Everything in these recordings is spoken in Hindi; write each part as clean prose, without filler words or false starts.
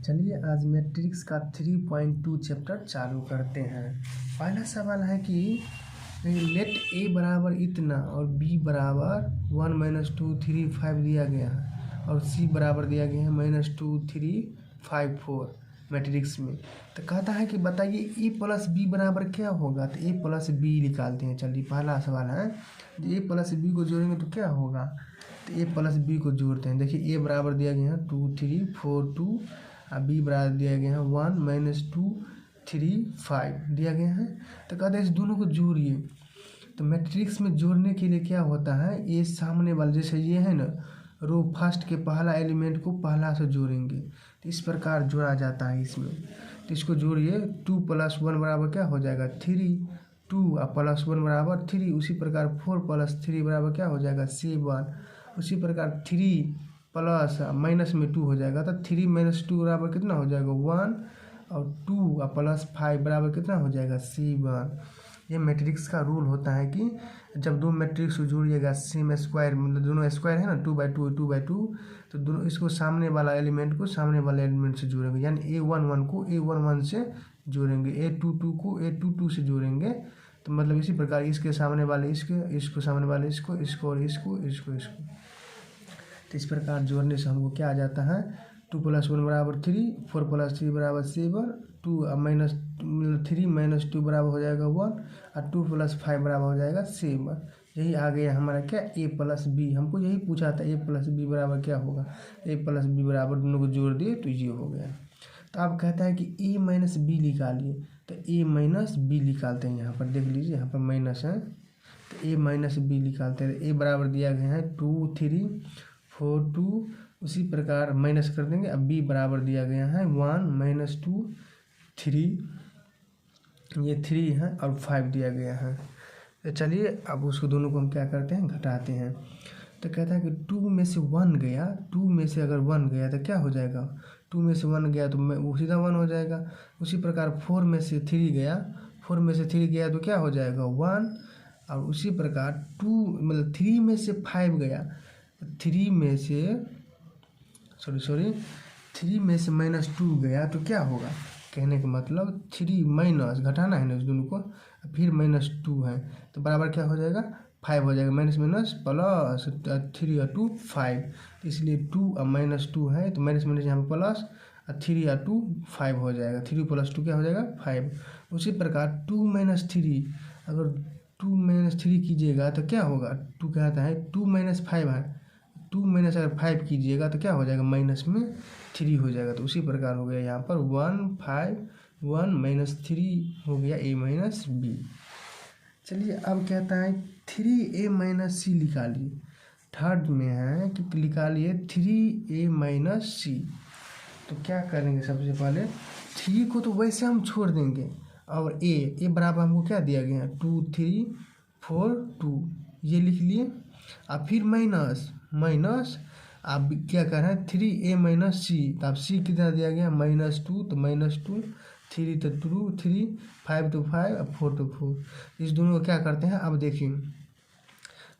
चलिए आज मैट्रिक्स का 3.2 चैप्टर चालू करते हैं। पहला सवाल है कि लेट ए बराबर इतना और बी बराबर 1 - 2 3 5 दिया गया है और सी बराबर दिया गया है -2 3 5 4 मैट्रिक्स में। तो कहता है कि बताइए ए प्लस बी बराबर क्या होगा। तो ए प्लस बी निकालते हैं। चलिए पहला सवाल है ए प्लस बी को जोड़ेंगे तो क्या होगा। तो ए प्लस बी को जोड़ते हैं। देखिए ए बराबर दिया गया है 2 3 4 2 और बी बराबर दिया गया है 1 - 2 3 5 दिया गया है। तो कहते हैं इस दोनों को जोड़िए। तो मैट्रिक्स में जोड़ने के लिए क्या होता है, ये सामने वाला जैसे ये है ना रो फर्स्ट के पहला एलिमेंट को पहला से जोड़ेंगे तो इस प्रकार जोड़ा जाता है इसमें। तो इसको जोड़िए 2 + 1 बराबर क्या हो जाएगा 3 2 और +1 बराबर 3। उसी प्रकार 4 + 3 बराबर क्या हो जाएगा 7। उसी प्रकार 3 प्लस माइनस में 2 हो जाएगा। तो 3 - 2 बराबर कितना हो जाएगा 1 और 2 और +5 बराबर कितना हो जाएगा 7। ये मैट्रिक्स का रूल होता है कि जब दो मैट्रिक्स को जोड़िएगा सेम स्क्वायर मतलब दोनों स्क्वायर है ना 2/2 2/2 तो दोनों इसको सामने वाला एलिमेंट को सामने वाले एलिमेंट से जोड़ेंगे। यानी A11 को A11 से जोड़ेंगे, A22 को A22 से जोड़ेंगे। तो मतलब इसी प्रकार इसके सामने वाले इसको सामने वाले इसको और इसको। तो इस प्रकार जोड़ने से हमको क्या आ जाता है 2 + 1 बराबर 3 4 + 3 बराबर 7 2 -3 - 2 बराबर हो जाएगा 1 और 2 + 5 बराबर हो जाएगा 7। यही आ गया हमारा क्या a + b। हमको यही पूछा था a + b बराबर क्या होगा। a + b बराबर दोनों को जोड़ दिए तो ये हो गया। तो अब कहता है कि a - b निकालिए। तो a - b निकालते हैं। यहाँ पर देख लीजिए यहाँ पर माइनस है तो a - b निकालते हैं। a बराबर दिया गया है 2 3 4 2 उसी प्रकार माइनस कर देंगे। अब b बराबर दिया गया है 1 - 2 3 ये 3 है और 5 दिया गया है। तो चलिए अब उसको दोनों को हम क्या करते हैं घटाते हैं। तो कहता है कि 2 में से 1 गया, 2 में से अगर 1 गया तो क्या हो जाएगा 2 में से 1 गया तो वो सीधा 1 हो जाएगा। उसी प्रकार 4 में से 3 गया, 4 में से 3 गया तो क्या हो जाएगा 1। और उसी प्रकार 2 मतलब 3 में से 5 गया, 3 में से -3 में से -2 गया तो क्या होगा। कहने का मतलब 3 माइनस घटाना है ना उस दोनों को, फिर -2 है तो बराबर क्या हो जाएगा 5 हो जाएगा। माइनस प्लस 3 और 2 5 इसलिए 2 और -2 है तो माइनस यहाँ पर प्लस 3 और 2 5 हो जाएगा। 3 + 2 क्या हो जाएगा 5। उसी प्रकार 2 - 3 अगर 2 - 3 कीजिएगा तो क्या होगा 2 कहता है 2 - 5 है 2 - अगर 5 कीजिएगा तो क्या हो जाएगा -3 हो जाएगा। तो उसी प्रकार हो गया यहाँ पर 1 5 1 - 3 हो गया a - b। चलिए अब कहता है 3a - c निकालिए। थर्ड में है कि निकालिए 3a - c। तो क्या करेंगे सबसे पहले 3 को तो वैसे हम छोड़ देंगे और a बराबर हमको क्या दिया गया है 2 3 4 2 ये लिख लिए। अब फिर माइनस आप क्या कर रहे हैं 3a - c। तो अब c कितना दिया गया -2 तो -2 3 तो 2 3 5 तो 5 और 4 तो 4। इस दोनों को क्या करते हैं अब देखिए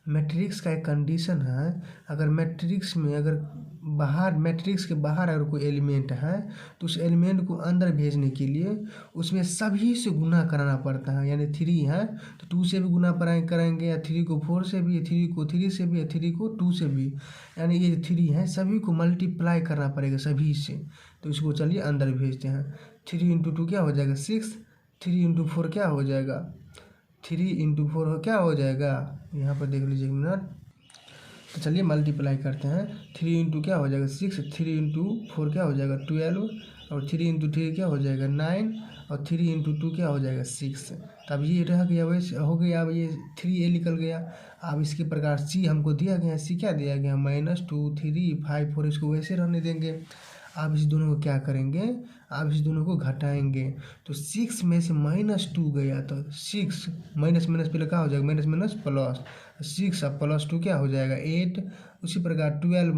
मैट्रिक्स का एक कंडीशन है। अगर मैट्रिक्स में अगर मैट्रिक्स के बाहर अगर कोई एलिमेंट है तो उस एलिमेंट को अंदर भेजने के लिए उसमें सभी से गुना कराना पड़ता है। यानी 3 है तो 2 से भी गुना करेंगे या 3 को 4 से भी, 3 को 3 से भी या 3 को 2 से भी। यानी ये 3 है सभी को मल्टीप्लाई करना पड़ेगा सभी से। तो इसको चलिए अंदर भेजते हैं। 3 × 2 क्या हो जाएगा 6, 3 × 4 क्या हो जाएगा 3 × 4 क्या हो जाएगा यहाँ पर देख लीजिए एक मिनट। तो चलिए मल्टीप्लाई करते हैं 3 × क्या हो जाएगा 6, 3 × 4 क्या हो जाएगा 12 और 3 × 3 क्या हो जाएगा 9 और 3 × 2 क्या हो जाएगा 6। तब ये रह गया वैसे हो गया। अब ये 3a निकल गया। अब इसके प्रकार c हमको दिया गया, c क्या दिया गया -2 3 5 4 इसको वैसे रहने देंगे। आप इस दोनों को क्या करेंगे आप इस दोनों को घटाएंगे। तो 6 में से -2 गया तो 6 माइनस पहले क्या हो जाएगा माइनस प्लस 6 और +2 क्या हो जाएगा 8। उसी प्रकार 12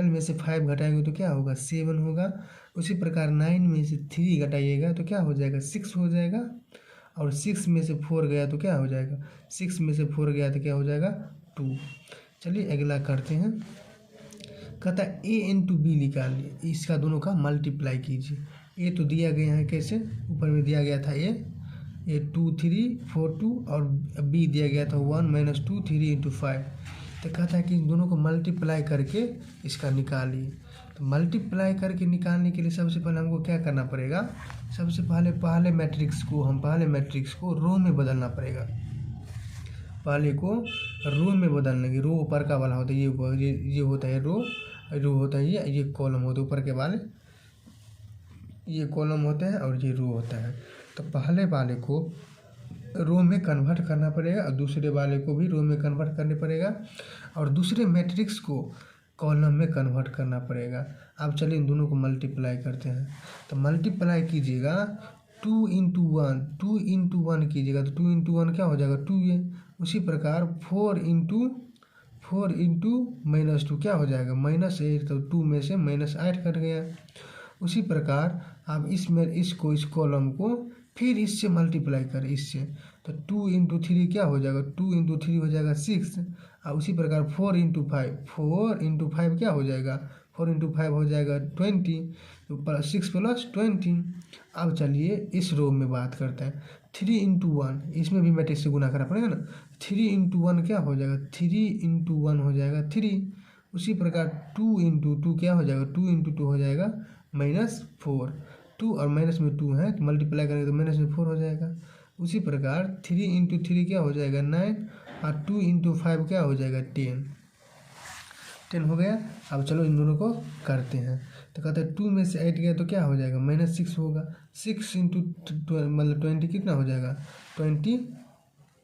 में से 5 घटाएंगे तो क्या होगा 7 होगा। उसी प्रकार 9 में से 3 घटाइएगा तो क्या हो जाएगा 6 हो जाएगा। और 6 में से 4 गया तो क्या हो जाएगा 6 में से 4 गया तो क्या हो जाएगा 2। चलिए अगला करते हैं। कहता है ए इंटू बी निकालिए, इसका दोनों का मल्टीप्लाई कीजिए। ए तो दिया गया है कैसे, ऊपर में दिया गया था ए 2 3 4 2 और बी दिया गया था 1 - 2 3 × 5। तो कहता है कि इन दोनों को मल्टीप्लाई करके इसका निकालिए। तो मल्टीप्लाई करके निकालने के लिए सबसे पहले हमको क्या करना पड़ेगा, सबसे पहले मैट्रिक्स को रो में बदलना पड़ेगा। पहले को रो में बदल लेंगे। रो ऊपर का वाला होता है, ये होता है रो होता है, ये कॉलम होता है, ऊपर के वाले ये कॉलम होता है और ये रो होता है। तो पहले वाले को रो में कन्वर्ट करना पड़ेगा और दूसरे वाले को भी रो में कन्वर्ट करने पड़ेगा और दूसरे मैट्रिक्स को कॉलम में कन्वर्ट करना पड़ेगा। अब चलिए इन दोनों को मल्टीप्लाई करते हैं। तो मल्टीप्लाई कीजिएगा 2 × 1 कीजिएगा तो 2 × 1 क्या हो जाएगा 2 ये। उसी प्रकार 4 × -2 क्या हो जाएगा -8। तो 2 में से -8 कट गया। उसी प्रकार आप इसको इस कॉलम को फिर इससे मल्टीप्लाई करें इससे, तो 2 × 3 क्या हो जाएगा 2 × 3 हो जाएगा 6। और उसी प्रकार 4 × 5 क्या हो जाएगा 4 × 5 हो जाएगा 20, तो 6 + 20। अब चलिए इस रो में बात करते हैं 3 × 1, इसमें भी मैट्रिक्स से गुना करना पड़ेगा ना। 3 × 1 क्या हो जाएगा 3 × 1 हो जाएगा 3। उसी प्रकार 2 × 2 क्या हो जाएगा 2 × 2 हो जाएगा -4। 2 और माइनस में 2 है तो मल्टीप्लाई करेंगे तो माइनस में 4 हो जाएगा। उसी प्रकार 3 × 3 क्या हो जाएगा 9 और 2 × 5 क्या हो जाएगा 10 हो गया। अब चलो इन दोनों को करते हैं। तो कहते हैं 2 में से 8 गया तो क्या हो जाएगा -6 होगा। 6 × मतलब 20 कितना हो जाएगा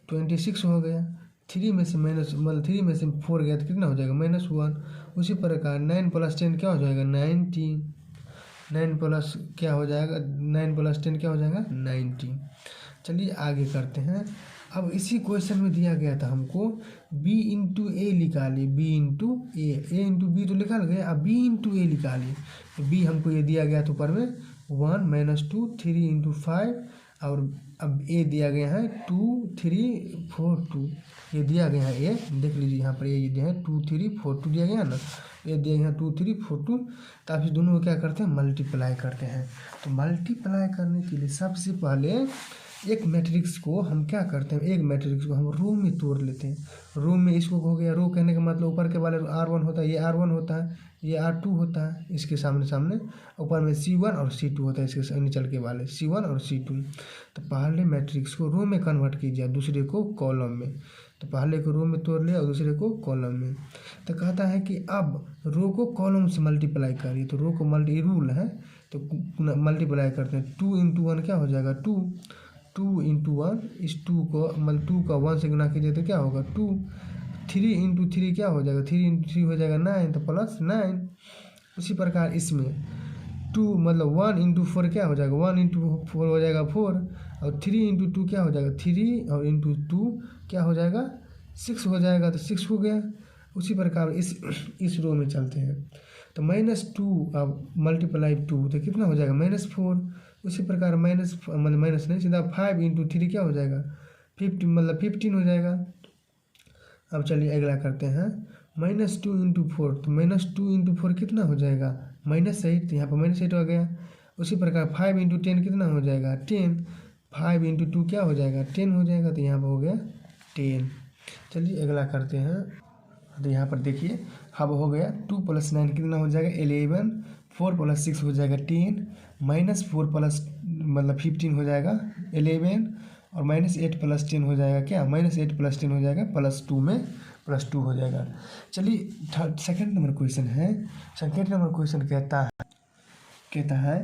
26 हो गया। 3 में से 4 गया तो कितना हो जाएगा -1। उसी प्रकार 9 + 10 क्या हो जाएगा 19। 9 प्लस क्या हो जाएगा 9 + 10 क्या हो जाएगा 19। चलिए आगे करते हैं। अब इसी क्वेश्चन में दिया गया था हमको b × a निकालिए। b × a × b तो निकाल गए, अब b × a निकालिए। तो b हमको ये दिया गया था ऊपर में 1 - 2 3 × 5 और अब a दिया गया है 2 3 4 2 ये दिया गया है। a देख लीजिए यहाँ पर ये दिया है 2 3 4 2 दिया गया ना, ये दिया गया 2 3 4 2। तो आप इस दोनों को क्या करते हैं मल्टीप्लाई करते हैं। तो मल्टीप्लाई करने के लिए सबसे पहले एक मैट्रिक्स को हम क्या करते हैं, एक मैट्रिक्स को हम रो में तोड़ लेते हैं। रो में इसको हो गया, रो कहने का मतलब ऊपर के वाले R1 होता है, ये R1 होता है, ये R2 होता है, इसके सामने ऊपर में C1 और C2 होता है, इसके नीचल के वाले C1 और C2। तो पहले मैट्रिक्स को रो में कन्वर्ट कीजिए, दूसरे को कॉलम में। तो पहले को रो में तोड़ लिया और दूसरे को कॉलम में। तो कहता है कि अब रो को कॉलम से मल्टीप्लाई करिए। तो रो को रूल है तो मल्टीप्लाई करते हैं। 2 × 1 क्या हो जाएगा 2 × 1, इस 2 को मतलब 2 का 1 से गुना कीजिए तो क्या होगा 2। 3 × 3 क्या हो जाएगा 3 × 3 हो जाएगा 9 तो +9। उसी प्रकार इसमें 2 मतलब 1 × 4 क्या हो जाएगा 1 × 4 हो जाएगा 4 और 3 × 2 क्या हो जाएगा 3 और × 2 क्या हो जाएगा 6 हो जाएगा, तो 6 हो गया। उसी प्रकार इस रो में चलते हैं। तो -2 अब मल्टीप्लाई 2 तो कितना हो जाएगा -4। उसी प्रकार माइनस नहीं सीधा 5 × 3 क्या हो जाएगा 50 मतलब 15 हो जाएगा। अब चलिए अगला करते हैं -2 × 4। तो -2 × 4 कितना हो जाएगा -8, तो यहाँ पर -8 हो गया। उसी प्रकार 5 × 10 कितना हो जाएगा 10। 5 × 2 क्या हो जाएगा 10 हो जाएगा, तो यहाँ पर हो गया 10। चलिए अगला करते हैं। तो यहाँ पर देखिए अब हो गया 2 + 9 कितना हो जाएगा 11। 4 + 6 हो जाएगा 10 -4 + मतलब 15 हो जाएगा 11 और -8 + 10 हो जाएगा क्या -8 + 10 हो जाएगा +2 में +2 हो जाएगा। चलिए सेकंड नंबर क्वेश्चन है। सेकंड नंबर क्वेश्चन कहता है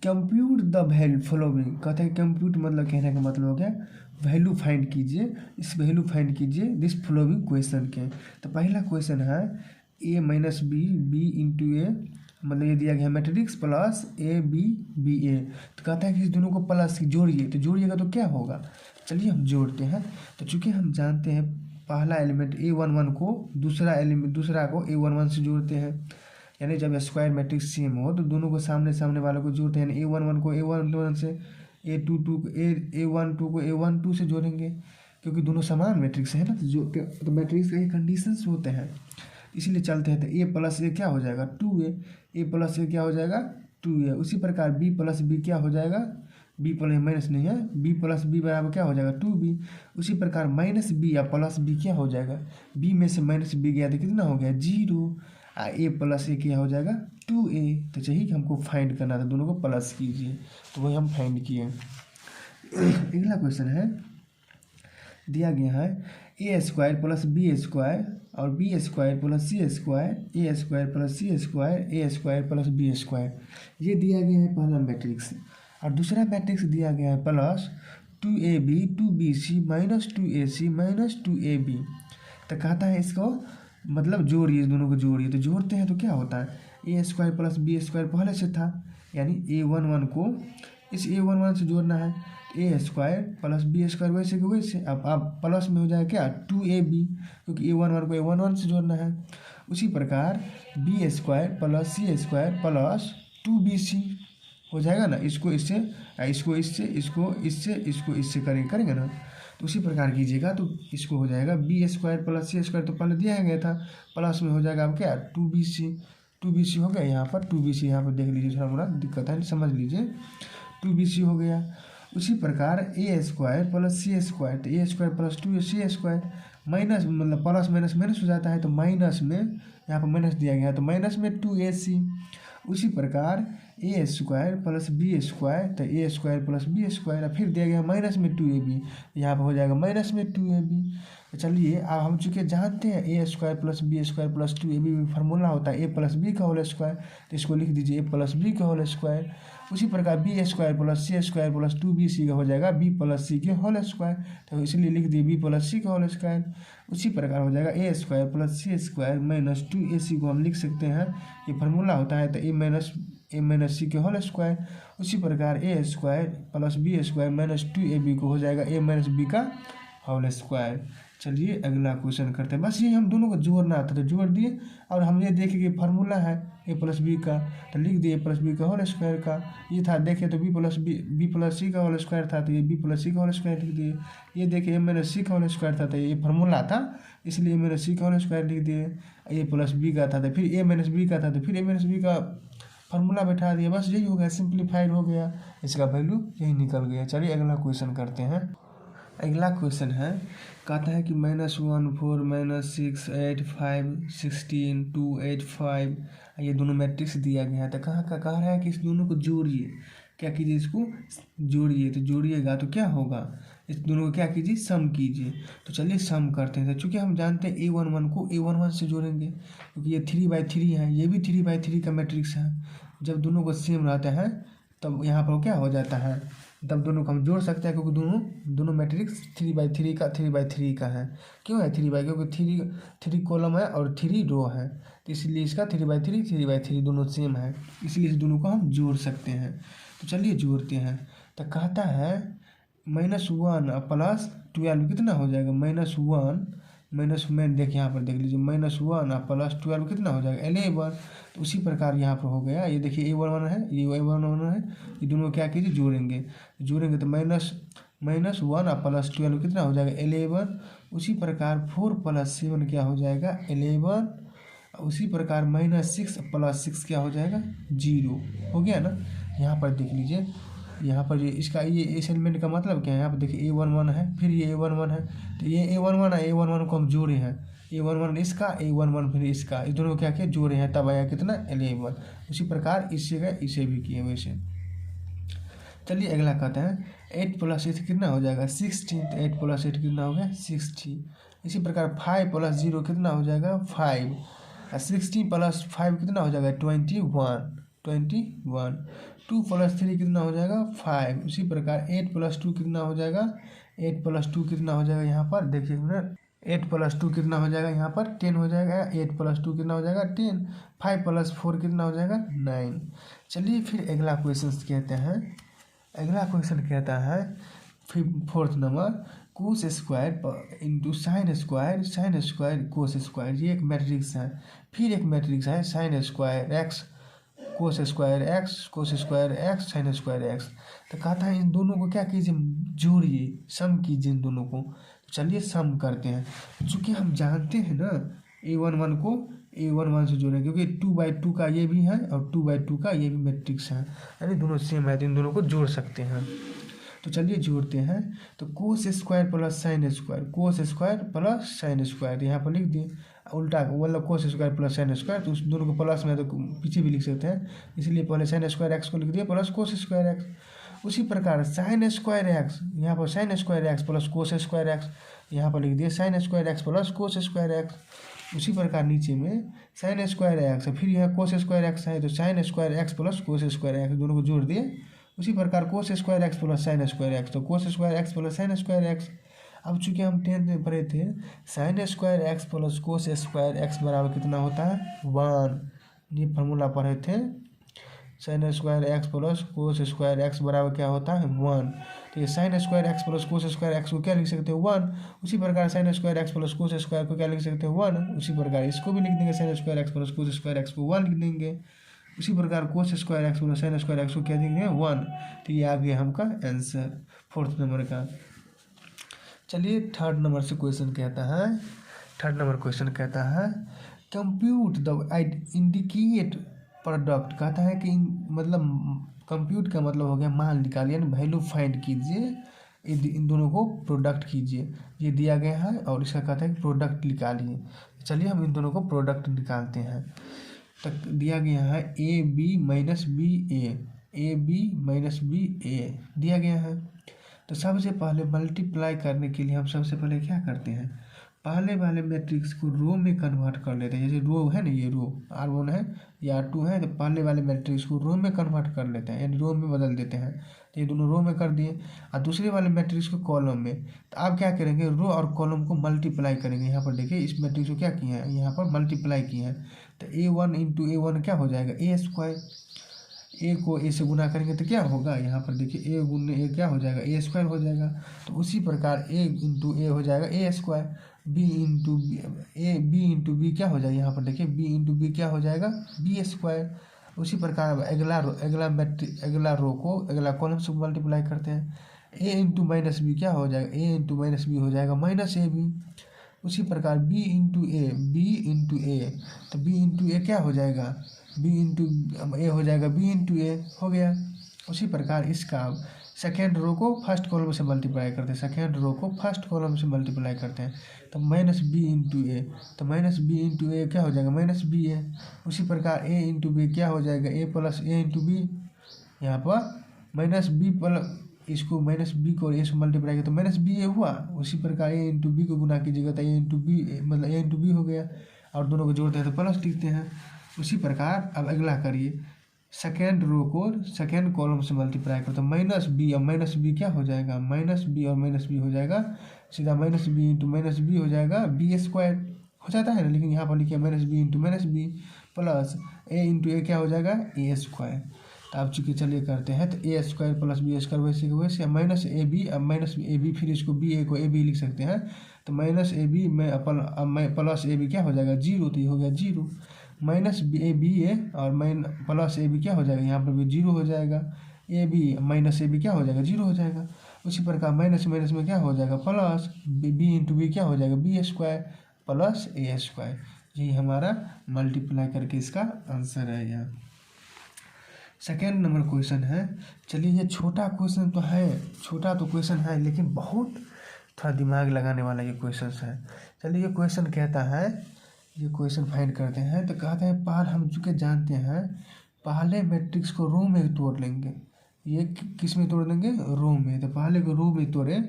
कंप्यूट द वैल्यू फॉलोइंग। कहते हैं कंप्यूट मतलब कहने का मतलब हो गया वैल्यू फाइंड कीजिए, इस वैल्यू फाइंड कीजिए दिस फॉलोइंग क्वेश्चन के। तो पहला क्वेश्चन है a - b × a मतलब ये दिया गया मैट्रिक्स प्लस a तो कहता है कि इस दोनों को प्लस जोड़िए। तो जोड़िएगा तो क्या होगा, चलिए हम जोड़ते हैं। तो चूँकि हम जानते हैं पहला एलिमेंट a11 को दूसरा को a11 से जोड़ते हैं, यानी जब स्क्वायर मैट्रिक्स सेम हो तो दोनों को सामने वालों को जोड़ते हैं। यानी a11 को a11 से a12 को a12 से जोड़ेंगे, क्योंकि दोनों समान मैट्रिक्स है ना। तो मैट्रिक्स के कंडीशंस होते हैं। इसलिए चलते हैं तो ए प्लस ए क्या हो जाएगा 2a, ए प्लस ए क्या हो जाएगा 2a। उसी प्रकार b प्लस बी क्या हो जाएगा, b प्लस माइनस नहीं है, b प्लस बी बराबर क्या हो जाएगा 2b। उसी प्रकार माइनस बी या प्लस बी क्या हो जाएगा, b में से माइनस बी गया तो कितना हो गया 0, a प्लस ए क्या हो जाएगा 2a। तो चाहिए कि हमको फाइंड करना था, दोनों को प्लस कीजिए, तो वही हम फाइंड किए। अगला क्वेश्चन है, दिया गया है ए स्क्वायर प्लस बी स्क्वायर और B square plus C square, ए स्क्वायर प्लस सी स्क्वायर, ए स्क्वायर प्लस बी स्क्वायर। ये दिया गया है पहला मैट्रिक्स। और दूसरा मैट्रिक्स दिया गया है plus 2ab 2bc minus 2ac minus 2ab। तो कहता है इसको मतलब जोड़िए, दोनों को जोड़िए। तो जोड़ते हैं तो क्या होता है, ए स्क्वायर प्लस बी स्क्वायर पहले से था, यानी a11 को इस a11 से जोड़ना है, ए स्क्वायर प्लस बी स्क्वायर वैसे कि वैसे। अब प्लस में हो जाएगा क्या 2ab, क्योंकि a11 को a11 से जोड़ना है। उसी प्रकार B square plus C square plus 2bc हो जाएगा ना, इसको इससे इसको इससे इसको इससे इसको इससे करेंगे ना, तो उसी प्रकार कीजिएगा। तो इसको हो जाएगा B square plus C square, तो पहले दिया गया था, प्लस में हो जाएगा अब क्या 2bc हो गया। यहाँ पर 2bc यहाँ पर देख लीजिए, थोड़ा मोड़ा दिक्कत है समझ लीजिए, 2bc हो गया। उसी प्रकार A square plus C square, तो A square plus 2ac square minus मतलब प्लस माइनस माइनस हो जाता है, तो माइनस में यहाँ पर माइनस दिया गया है, तो माइनस में 2ac। उसी प्रकार A square plus B square, तो A square plus B square, फिर दिया गया माइनस में 2ab, यहाँ पर हो जाएगा माइनस में 2ab। तो चलिए अब हम चूँकि जानते हैं A square plus B square plus 2ab formula होता है ए प्लस बी का होल स्क्वायर, तो इसको लिख दीजिए ए प्लस बी का होल स्क्वायर। उसी प्रकार B square plus C square plus 2bc का हो जाएगा बी प्लस सी के होल स्क्वायर, तो इसलिए लिख दिए बी प्लस सी का होल स्क्वायर। उसी प्रकार हो जाएगा ए square plus C square minus 2ac को हम लिख सकते हैं, ये फार्मूला होता है, तो ए माइनस सी के होल स्क्वायर। उसी प्रकार A square plus B square minus 2ab को हो जाएगा ए माइनस बी का होल स्क्वायर। चलिए अगला क्वेश्चन करते हैं, बस ये हम दोनों को जोड़ना था तो जोड़ दिए, और हम ये देखे कि फार्मूला है ए प्लस बी का, तो लिख दिए ए प्लस बी का होल स्क्वायर का। ये था देखे तो बी प्लस सी का होल स्क्वायर था, तो ये बी प्लस सी का होल स्क्वायर लिख दिए। ये देखे ए माइनस सी का होल स्क्वायर था, तो ये फार्मूला था, इसलिए ए माइनस सी का होल स्क्वायर लिख दिए। ए प्लस बी का था तो फिर ए माइनस बी का था, तो फिर ए माइनस बी का फार्मूला बैठा दिया, बस यही हो गया, सिंप्लीफाइड हो गया, इसका वैल्यू यही निकल गया। चलिए अगला क्वेश्चन करते हैं। अगला क्वेश्चन है, कहता है कि -1 4 -6 8 5 16 2 8 5, ये दोनों मैट्रिक्स दिया गया है। तो कह रहा है कि इस दोनों को जोड़िए, क्या कीजिए इसको जोड़िए। तो जोड़िएगा तो क्या होगा, इस दोनों को क्या कीजिए सम कीजिए। तो चलिए सम करते हैं। तो चूँकि हम जानते हैं a11 को a11 से जोड़ेंगे, क्योंकि ये 3/3 है, ये भी 3/3 का मैट्रिक्स है। जब दोनों को सेम रहता है तब यहाँ पर क्या हो जाता है, तब दोनों को हम जोड़ सकते हैं, क्योंकि दोनों मैट्रिक्स 3/3 का है। क्यों है 3/, क्योंकि 3 कॉलम है और 3 रो है, तो इसलिए इसका 3/3 दोनों सेम है, इसलिए इस दोनों को हम जोड़ सकते हैं। तो चलिए जोड़ते हैं। तो कहता है -1 प्लस 12 कितना हो जाएगा, -1 माइनस में देखिए यहाँ पर देख लीजिए, -1 प्लस 12 कितना हो जाएगा 11। तो उसी प्रकार यहाँ पर हो गया, ये देखिए a11 है, ये a11 है, ये दोनों क्या कीजिए जोड़ेंगे तो -1 प्लस 12 कितना हो जाएगा 11। उसी प्रकार 4 + 7 क्या हो जाएगा 11। उसी प्रकार -6 + 6 क्या हो जाएगा 0 हो गया ना। यहाँ पर देख लीजिए, यहाँ पर ये इसका ये इस एलिमेंट का मतलब क्या है, यहाँ पर देखिए a11 है, फिर ये a11 है, तो ये a11 है, a11 को हम जोड़े हैं, a11 इसका a11 फिर इसका, इस दोनों को क्या किया जोड़े हैं, तब आया कितना 11। उसी प्रकार इससे गए इसे भी किए वैसे। चलिए अगला कहते हैं 8 + 8 कितना हो जाएगा 16। तो 8 + 8 कितना हो गया 60। इसी प्रकार 5 + 0 कितना हो जाएगा 5। 60 + 5 कितना हो जाएगा 21। 2 + 3 कितना हो जाएगा 5। उसी प्रकार 8 + 2 कितना हो जाएगा 8 + 2 कितना हो जाएगा यहाँ पर देखिए 8 + 2 कितना हो जाएगा यहाँ पर 10 हो जाएगा। 8 + 2 कितना हो जाएगा 10। 5 + 4 कितना हो जाएगा 9। चलिए फिर अगला क्वेश्चन कहते हैं, अगला क्वेश्चन कहता है 4th number cos square into sine square cos square. ये एक मैट्रिक्स है। फिर एक मैट्रिक्स है साइन स्क्वायर एक्स कोस square x sign square x. तो कहता है इन दोनों को क्या कीजिए जोड़िए, सम कीजिए इन दोनों को। तो चलिए सम करते हैं। चूँकि हम जानते हैं ना a11 को A1 से जोड़ेंगे, क्योंकि 2/2 का ये भी है और 2/2 का ये भी मैट्रिक्स है, यानी दोनों सेम है, तो इन दोनों को जोड़ सकते हैं। तो चलिए जोड़ते हैं। तो cos square plus sine square, कोस स्क्वायर प्लस साइन स्क्वायर यहाँ पर लिख दिए, उल्टा मतलब cos square plus sine square, तो उस दोनों को प्लस में तो पीछे भी लिख सकते हैं, इसलिए पहले साइन स्क्वायर एक्स को लिख दिए प्लस कोस स्क्वायर एक्स। उसी प्रकार साइन स्क्वायर एक्स, यहाँ पर sign square x plus cos square x, यहाँ पर लिख दिए sign square x plus cos square x. उसी प्रकार नीचे में साइन स्क्वायर एक्स, फिर यहाँ कोस स्क्वायर एक्स है, तो sine square x plus cos square x, दोनों को जोड़ दिए। उसी प्रकार cos square x plus sine square x, तो cos square x plus sine square x. अब चूंकि हम 10th में पढ़े थे sine square x plus cos square x बराबर कितना होता है 1, ये फार्मूला पढ़े थे। Sine square x plus cos square x बराबर क्या होता है 1, तो ये sign square x plus cos square x को क्या लिख सकते हैं 1। उसी प्रकार sign square x plus cos square को क्या लिख सकते हैं 1। उसी प्रकार इसको भी लिख देंगे, sign square x plus cos square x को 1 लिख देंगे। उसी प्रकार cos square x plus sine square x को क्या देंगे 1। तो ये आ गया हमका आंसर 4th नंबर का। चलिए 3rd नंबर से क्वेश्चन कहता है, 3rd नंबर क्वेश्चन कहता है कंप्यूट द इंडिकेट प्रोडक्ट, कहता है कि मतलब कंप्यूट का मतलब हो गया मान निकालिए, यानी वैल्यू फाइंड कीजिए, इन दोनों को प्रोडक्ट कीजिए, ये दिया गया है और इसका कहता है कि प्रोडक्ट निकालिए। चलिए हम इन दोनों को प्रोडक्ट निकालते हैं। तो दिया गया है A B minus B A B minus B A दिया गया है। तो सबसे पहले मल्टीप्लाई करने के लिए हम सबसे पहले क्या करते हैं, पहले वाले मैट्रिक्स को रो में कन्वर्ट कर लेते हैं। जैसे रो है ना, ये रो R1 है, ये R2 है, तो पहले वाले मैट्रिक्स को रो में कन्वर्ट कर लेते हैं, यानी रो में बदल देते हैं। तो ये दोनों रो में कर दिए, और दूसरे वाले मैट्रिक्स को कॉलम में। तो आप क्या करेंगे, रो और कॉलम को मल्टीप्लाई करेंगे। यहाँ पर देखिए इस मैट्रिक्स को क्या किए हैं, यहाँ पर मल्टीप्लाई किए हैं। तो A1 इंटू A1 क्या हो जाएगा ए स्क्वायर, ए को ए से गुना करेंगे तो क्या होगा, यहाँ पर देखिए ए गुने ए क्या हो जाएगा ए स्क्वायर हो जाएगा। तो उसी प्रकार ए इंटू ए हो जाएगा ए स्क्वायर, बी इंटू बी क्या हो जाएगा, यहाँ पर देखिए बी इंटू बी क्या हो जाएगा बी स्क्वायर। उसी प्रकार अगला रो को अगला कॉलम से मल्टीप्लाई करते हैं। ए इंटू माइनस बी क्या हो जाएगा, ए इंटू माइनस बी हो जाएगा माइनस ए बी। उसी प्रकार बी इंटू ए, तो बी इंटू ए क्या हो जाएगा, बी इंटू ए हो जाएगा बी इंटू ए हो गया। उसी प्रकार इसका सेकेंड रो को फर्स्ट कॉलम से मल्टीप्लाई करते हैं, सेकेंड रो को फर्स्ट कॉलम से मल्टीप्लाई करते हैं। तो माइनस बी इंटू ए, तो माइनस बी इंटू ए क्या हो जाएगा माइनस बी ए। उसी प्रकार ए इंटू बी क्या हो जाएगा ए प्लस ए इंटू बी, यहाँ पर माइनस बी प्लस इसको माइनस बी को ए से मल्टीप्लाई किया तो माइनस बी ए हुआ। उसी प्रकार ए इंटू बी को गुना कीजिएगा तो ए इंटू बी मतलब ए इंटू बी हो गया, और दोनों को जोड़ते हैं तो प्लस लिखते हैं। उसी प्रकार अब अगला करिए, सेकेंड रो को सेकेंड कॉलम से मल्टीप्लाई करो तो माइनस बी, और माइनस बी क्या हो जाएगा माइनस बी और माइनस बी हो जाएगा सीधा minus B into minus B हो जाएगा बी स्क्वायर हो जाता है ना, लेकिन यहाँ पर लिखिए minus B into minus B plus A into A क्या हो जाएगा ए स्क्वायर। तो आप चूँकि चलिए करते हैं, तो A square plus B square वैसे माइनस ए बी, अब माइनस ए बी, फिर इसको बी ए को ए बी लिख सकते हैं। तो माइनस ए बी में प्लस ए बी क्या हो जाएगा जीरो, तो ये हो गया जीरो। माइनस बी ए और प्लस ए बी क्या हो जाएगा, यहाँ पर भी जीरो हो जाएगा। A B minus A B क्या हो जाएगा जीरो हो जाएगा। उसी प्रकार माइनस माइनस में क्या हो जाएगा प्लस बी इंटू बी क्या हो जाएगा बी स्क्वायर प्लस ए स्क्वायर। यही हमारा मल्टीप्लाई करके इसका आंसर है यहाँ। सेकेंड नंबर क्वेश्चन है, चलिए ये छोटा क्वेश्चन तो है, छोटा तो क्वेश्चन है लेकिन बहुत थोड़ा दिमाग लगाने वाला ये क्वेश्चन है। चलिए ये क्वेश्चन कहता है, ये क्वेश्चन फाइंड करते हैं। तो कहते हैं हम चूँकि जानते हैं पहले मैट्रिक्स को रो में तोड़ लेंगे। ये किस में तोड़ देंगे रो में, तो पहले को रो में तोड़े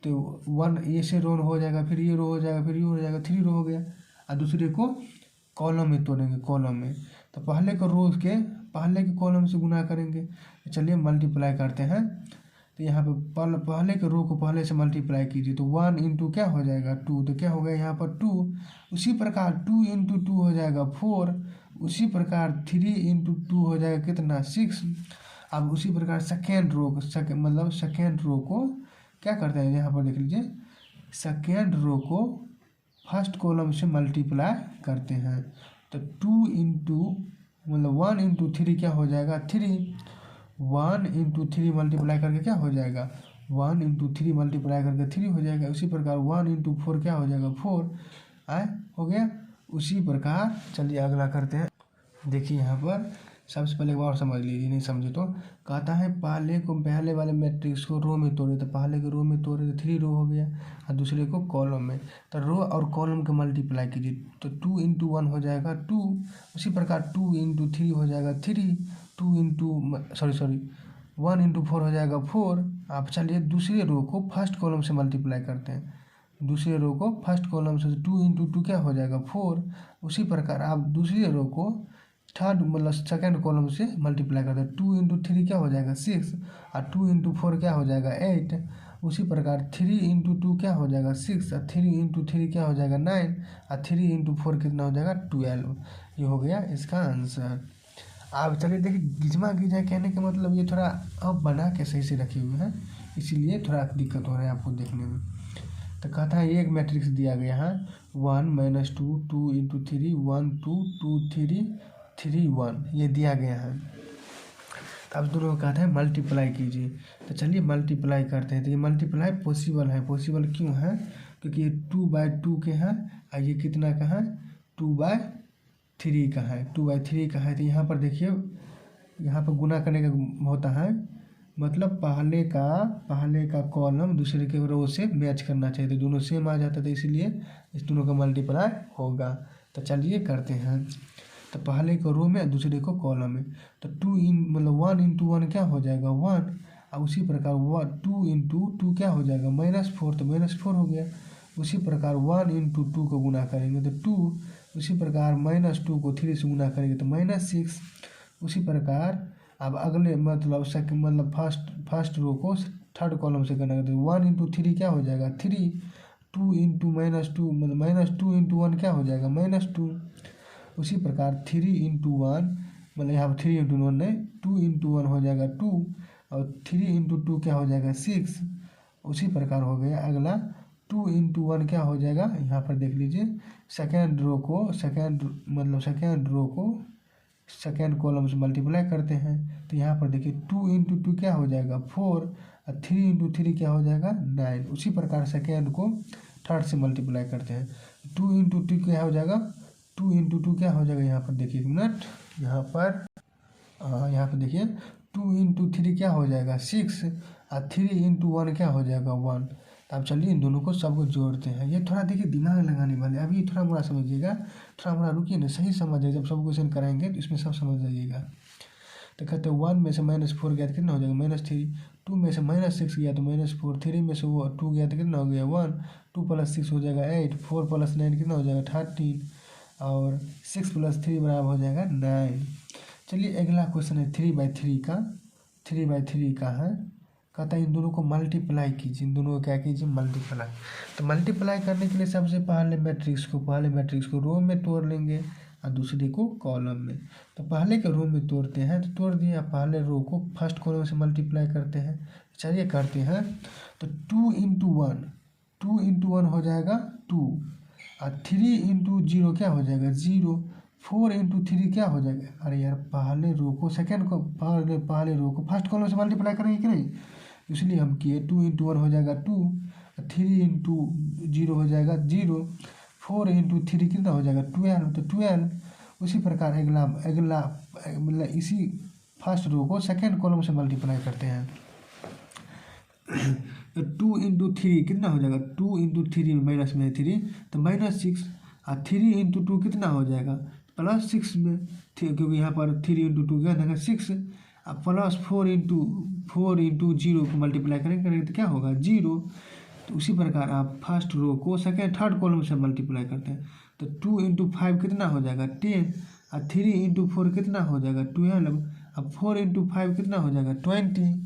तो 1 ए से रो हो जाएगा, फिर ये रो हो जाएगा, फिर ये हो जाएगा 3 रो हो गया। और दूसरे को कॉलम में तोड़ेंगे, कॉलम में तो पहले को रो के पहले के कॉलम से गुना करेंगे। चलिए मल्टीप्लाई करते हैं। तो यहाँ पे पहले के रो को पहले से मल्टीप्लाई कीजिए तो 1 इंटू क्या हो जाएगा 2, तो क्या हो गया यहाँ पर 2। उसी प्रकार 2 इंटू 2 हो जाएगा 4। उसी प्रकार 3 इंटू 2 हो जाएगा कितना 6। अब उसी प्रकार सेकेंड रो को सेकेंड रो को क्या करते हैं, यहाँ पर देख लीजिए सेकेंड रो को फर्स्ट कॉलम से मल्टीप्लाई करते हैं। तो 2 इंटू 1 इंटू 3 क्या हो जाएगा 3। 1 इंटू 3 मल्टीप्लाई करके क्या हो जाएगा 1 इंटू 3 मल्टीप्लाई करके 3 हो जाएगा। उसी प्रकार 1 इंटू 4 क्या हो जाएगा 4 हो गया। उसी प्रकार चलिए अगला करते हैं। देखिए यहाँ पर सबसे पहले एक बार समझ लीजिए, नहीं समझे तो कहता है पहले वाले मैट्रिक्स को रो में तोड़े, तो पहले के रो में तोड़े तो 3 रो हो गया और दूसरे को कॉलम में, तो रो और कॉलम के मल्टीप्लाई कीजिए तो 2 इंटू 1 हो जाएगा 2, उसी प्रकार 2 इंटू 3 हो जाएगा 3, 2 इंटू सॉरी 1 इंटू 4 हो जाएगा 4। आप चलिए दूसरे रो को फर्स्ट कॉलम से मल्टीप्लाई करते हैं, दूसरे रो को फर्स्ट कॉलम से 2 इंटू 2 क्या हो जाएगा 4, उसी प्रकार आप दूसरे रो को थर्ड मतलब सेकंड कॉलम से मल्टीप्लाई करते हैं, 2 इंटू 3 क्या हो जाएगा 6 और 2 इंटू 4 क्या हो जाएगा 8, उसी प्रकार 3 इंटू 2 क्या हो जाएगा 6 और 3 इंटू 3 क्या हो जाएगा 9 और 3 इंटू 4 कितना हो जाएगा 12। ये हो गया इसका आंसर। आप चलिए देखिए गिजमा गिजा कहने का मतलब ये थोड़ा अब बना के सही से रखे हुए हैं, इसीलिए थोड़ा दिक्कत हो रहा है आपको देखने में। तो कहता है एक मैट्रिक्स दिया गया है 1 - 2 2 इंटू 3 1 2 2 3 3 1 ये दिया गया है। तो अब दोनों को कहता है मल्टीप्लाई कीजिए, तो चलिए मल्टीप्लाई करते हैं। तो ये मल्टीप्लाई पॉसिबल है, पॉसिबल क्यों है क्योंकि ये 2/2 के हैं और ये कितना का है 2/3 का है, 2/3 का है। तो यहाँ पर देखिए यहाँ पर गुना करने का होता है, मतलब पहले का कॉलम दूसरे के रो से मैच करना चाहिए, तो दोनों सेम आ जाता था, इसीलिए इस दोनों का मल्टीप्लाई होगा। तो चलिए करते हैं। तो पहले को रो में दूसरे को कॉलम में, तो 1 इंटू 1 क्या हो जाएगा 1 और उसी प्रकार 2 इंटू 2 क्या हो जाएगा -4, तो -4 हो गया। उसी प्रकार 1 इंटू 2 को गुना करेंगे तो 2, उसी प्रकार -2 को 3 से गुना करेंगे तो -6। उसी प्रकार अब अगले मतलब फर्स्ट रो को थर्ड कॉलम से करना तो 1 इंटू 3 क्या हो जाएगा 3, 2 इंटू -2 मतलब -2 इंटू 1 क्या हो जाएगा -2। उसी प्रकार 3 इंटू 1 मतलब यहाँ पर 3 इंटू 1 नहीं 2 इंटू 1 हो जाएगा 2 और 3 इंटू 2 क्या हो जाएगा 6। उसी प्रकार हो गया अगला 2 इंटू 1 क्या हो जाएगा, यहाँ पर देख लीजिए सेकेंड रो को सेकेंड कॉलम से मल्टीप्लाई करते हैं, तो यहाँ पर देखिए 2 इंटू 2 क्या हो जाएगा 4 और 3 इंटू 3 क्या हो जाएगा 9। उसी प्रकार सेकेंड को थर्ड से मल्टीप्लाई करते हैं, 2 इंटू 2 क्या हो जाएगा 2 इंटू 2 क्या हो जाएगा, यहाँ पर देखिए एक मिनट यहाँ पर देखिए 2 इंटू 3 क्या हो जाएगा 6 और 3 इंटू 1 क्या हो जाएगा 1। तो अब चलिए इन दोनों को सबको जोड़ते हैं। ये थोड़ा देखिए दिमाग लगाने वाले, अभी थोड़ा मोड़ा समझिएगा, थोड़ा मोड़ा रुकिए ना, सही समझ जाए, जब सब क्वेश्चन कराएंगे तो इसमें सब समझ जाइएगा। तो कहते हैं 1 में से -4 गया तो कितना हो जाएगा -3, 2 में से -6 गया तो -4, 3 में से वो 2 गया तो कितना हो गया 1, 2 + 6 हो जाएगा 8, 4 + 9 कितना हो जाएगा 13 और 6 + 3 बराबर हो जाएगा 9। चलिए अगला क्वेश्चन है 3/3 का है। कहता है इन दोनों को मल्टीप्लाई कीजिए, इन दोनों को क्या कीजिए मल्टीप्लाई। तो मल्टीप्लाई करने के लिए सबसे पहले मैट्रिक्स को रो में तोड़ लेंगे और दूसरे को कॉलम में। तो पहले के रो में तोड़ते हैं तो तोड़ दिए, पहले रो को फर्स्ट कॉलम से मल्टीप्लाई करते हैं। चलिए करते हैं। तो 2 इंटू 1 हो जाएगा 2 और 3 इंटू 0 क्या हो जाएगा 0, 4 इंटू 3 क्या हो जाएगा, अरे यार पहले रो को फर्स्ट कॉलम से मल्टीप्लाई करेंगे कि नहीं, इसलिए हम किए 2 इंटू 1 हो जाएगा 2, 3 इंटू 0 हो जाएगा 0, 4 इंटू 3 कितना हो जाएगा 12, तो 12। उसी प्रकार अगला मतलब इसी फर्स्ट रो को सेकेंड कॉलम से मल्टीप्लाई करते हैं। तो 2 इंटू 3 कितना हो जाएगा 2 इंटू 3 माइनस में 3 तो -6 और 3 इंटू 2 कितना हो जाएगा +6 में, क्योंकि यहाँ पर 3 इंटू 2 क्या है 6 और +4 इंटू 0 को मल्टीप्लाई करेंगे तो क्या होगा 0। तो उसी प्रकार आप फर्स्ट रो को थर्ड कॉलम से मल्टीप्लाई करते हैं, तो 2 इंटू 5 कितना हो जाएगा 10 और 3 इंटू 4 कितना हो जाएगा 12 और 4 इंटू 5 कितना हो जाएगा 20।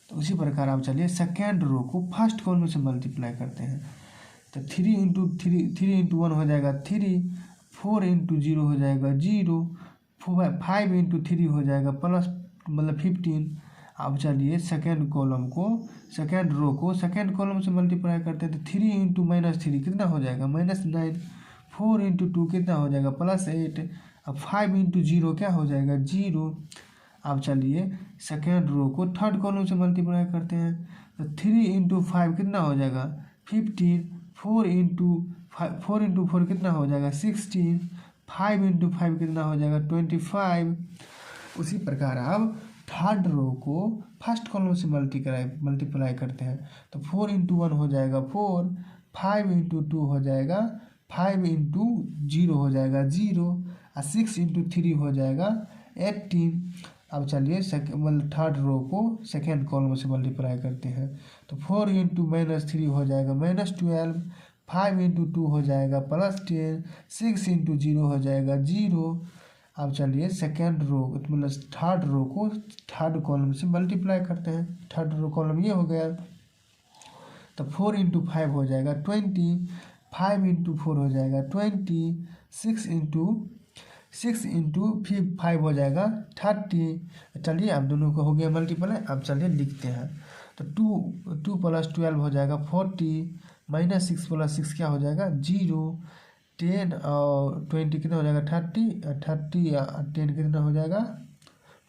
तो उसी प्रकार आप चलिए सेकेंड रो को फर्स्ट कॉलम से मल्टीप्लाई करते हैं, तो 3 इंटू 1 हो जाएगा 3, 4 इंटू 0 हो जाएगा 0, 5 इंटू 3 हो जाएगा +15। अब चलिए सेकेंड रो को सेकेंड कॉलम से मल्टीप्लाई करते हैं, तो 3 इंटू -3 कितना हो जाएगा -9, 4 इंटू 2 कितना हो जाएगा +8 अब 5 इंटू 0 क्या हो जाएगा 0। अब चलिए सेकेंड रो को थर्ड कॉलम से मल्टीप्लाई करते हैं, तो 3 इंटू 5 कितना हो जाएगा 15, 4 इंटू 4 इंटू 4 कितना हो जाएगा 16, 5 इंटू 5 कितना हो जाएगा 25। उसी प्रकार अब थर्ड रो को फर्स्ट कॉलम से मल्टीप्लाई करते हैं तो 4 इंटू 1 हो जाएगा 4, 5 इंटू 2 हो जाएगा 5 इंटू 0 हो जाएगा 0 और 6 इंटू 3 हो जाएगा 18। अब चलिए थर्ड रो को सेकेंड कॉलम से मल्टीप्लाई करते हैं तो 4 इंटू -3 हो जाएगा -12, 5 इंटू 2 हो जाएगा +10, 6 इंटू 0 हो जाएगा 0। अब चलिए सेकेंड रो मतलब थर्ड रो को थर्ड कॉलम से मल्टीप्लाई करते हैं। थर्ड रो कॉलम ये हो गया तो 4 इंटू 5 हो जाएगा 20, 5 इंटू 4 हो जाएगा 20, 6 इंटू 5 हो जाएगा 30। चलिए अब दोनों को हो गया मल्टीप्लाई। अब चलिए लिखते हैं तो 2 + 12 हो जाएगा 40, -6 + 6 क्या हो जाएगा 0, 10 और 20 कितना हो जाएगा 30, 30 और 10 कितना हो जाएगा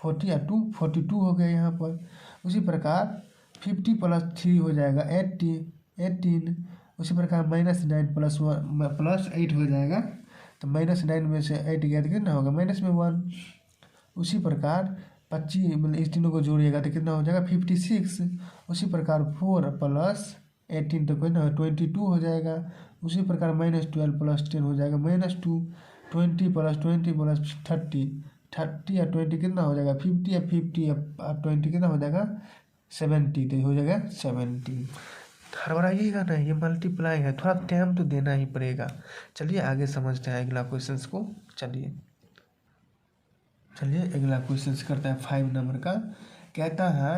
40 और 2 42 हो गया यहाँ पर। उसी प्रकार 50 + 3 हो जाएगा 18। उसी प्रकार -9 + 8 हो जाएगा तो -9 में से 8 गया तो कितना होगा -1। उसी प्रकार 25 मतलब इस तीनों को जोड़िएगा तो कितना हो जाएगा 56। उसी प्रकार 4 + 18 तो कितना 22 हो जाएगा। उसी प्रकार -12 + 10 हो जाएगा -2, 20 + 20 + 30, 30 और 20 कितना हो जाएगा 50 और 50 और 20 कितना हो जाएगा 70, तो हो जाएगा 70। घबराइएगा नहीं, ये मल्टीप्लाई है, थोड़ा टाइम तो देना ही पड़ेगा। चलिए आगे समझते हैं अगला क्वेश्चन को। चलिए अगला क्वेश्चन करता है 5 नंबर का। कहता है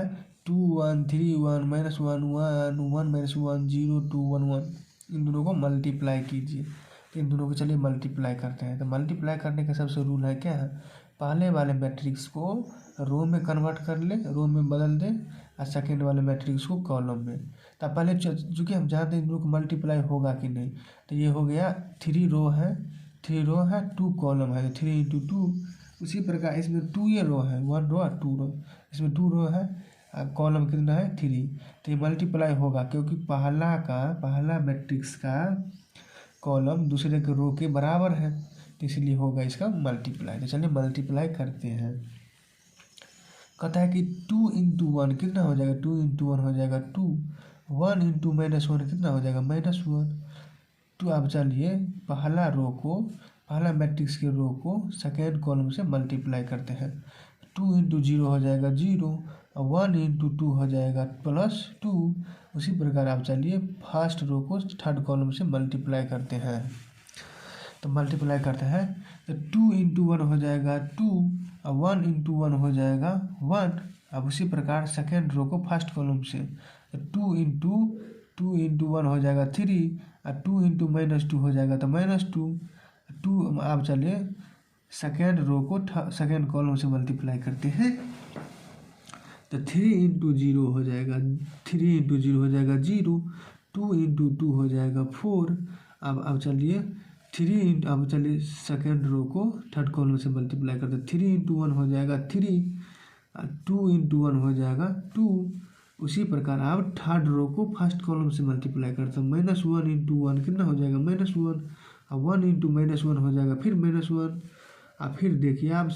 2 1 3 1 -1 1 1 -1 0 2 1 1 इन दोनों को मल्टीप्लाई कीजिए। तो इन दोनों को चलिए मल्टीप्लाई करते हैं। तो मल्टीप्लाई करने का सबसे रूल है क्या है, पहले वाले मैट्रिक्स को रो में कन्वर्ट कर ले, रो में बदल दे और सेकेंड वाले मैट्रिक्स को कॉलम में। तो पहले चूँकि हम जानते हैं इन दोनों को मल्टीप्लाई होगा कि नहीं, तो ये हो गया 3 रो है 2 कॉलम है 3 इंटू 2। उसी प्रकार इसमें 2 ये रो है 1 रो और 2 रो, इसमें 2 रो है कॉलम कितना है 3। तो ये मल्टीप्लाई होगा क्योंकि पहला मैट्रिक्स का कॉलम दूसरे के रो के बराबर है, तो इसलिए होगा इसका मल्टीप्लाई। तो चलिए मल्टीप्लाई करते हैं। कहता है कि 2 इंटू 1 कितना हो जाएगा 2 इंटू 1 हो जाएगा 2, 1 इंटू -1 कितना हो जाएगा -1। तो अब चलिए पहला मैट्रिक्स के रो को सेकेंड कॉलम से मल्टीप्लाई करते हैं। 2 इंटू 0 हो जाएगा 0 और 1 इंटू 2 हो जाएगा +2। उसी प्रकार आप चलिए फर्स्ट रो को थर्ड कॉलम से मल्टीप्लाई करते हैं। तो मल्टीप्लाई करते हैं तो 2 इंटू 1 हो जाएगा 2 और 1 इंटू 1 हो जाएगा 1। अब उसी प्रकार सेकेंड रो को फर्स्ट कॉलम से तो 2 इंटू 1 हो जाएगा 3 और 2 इंटू -2 हो जाएगा तो -2। अब चलिए सेकेंड रो को सेकेंड कॉलम से मल्टीप्लाई करते हैं तो 3 इंटू 0 हो जाएगा 0, 2 इंटू 2 हो जाएगा 4। अब चलिए सेकेंड रो को थर्ड कॉलम से मल्टीप्लाई करते हैं। 3 इंटू 1 हो जाएगा 3 और 2 इंटू 1 हो जाएगा 2। उसी प्रकार आप थर्ड रो को फर्स्ट कॉलम से मल्टीप्लाई करते हैं। -1 इंटू 1 कितना हो जाएगा -1 और 1 इंटू -1 हो जाएगा फिर -1। और फिर देखिए आप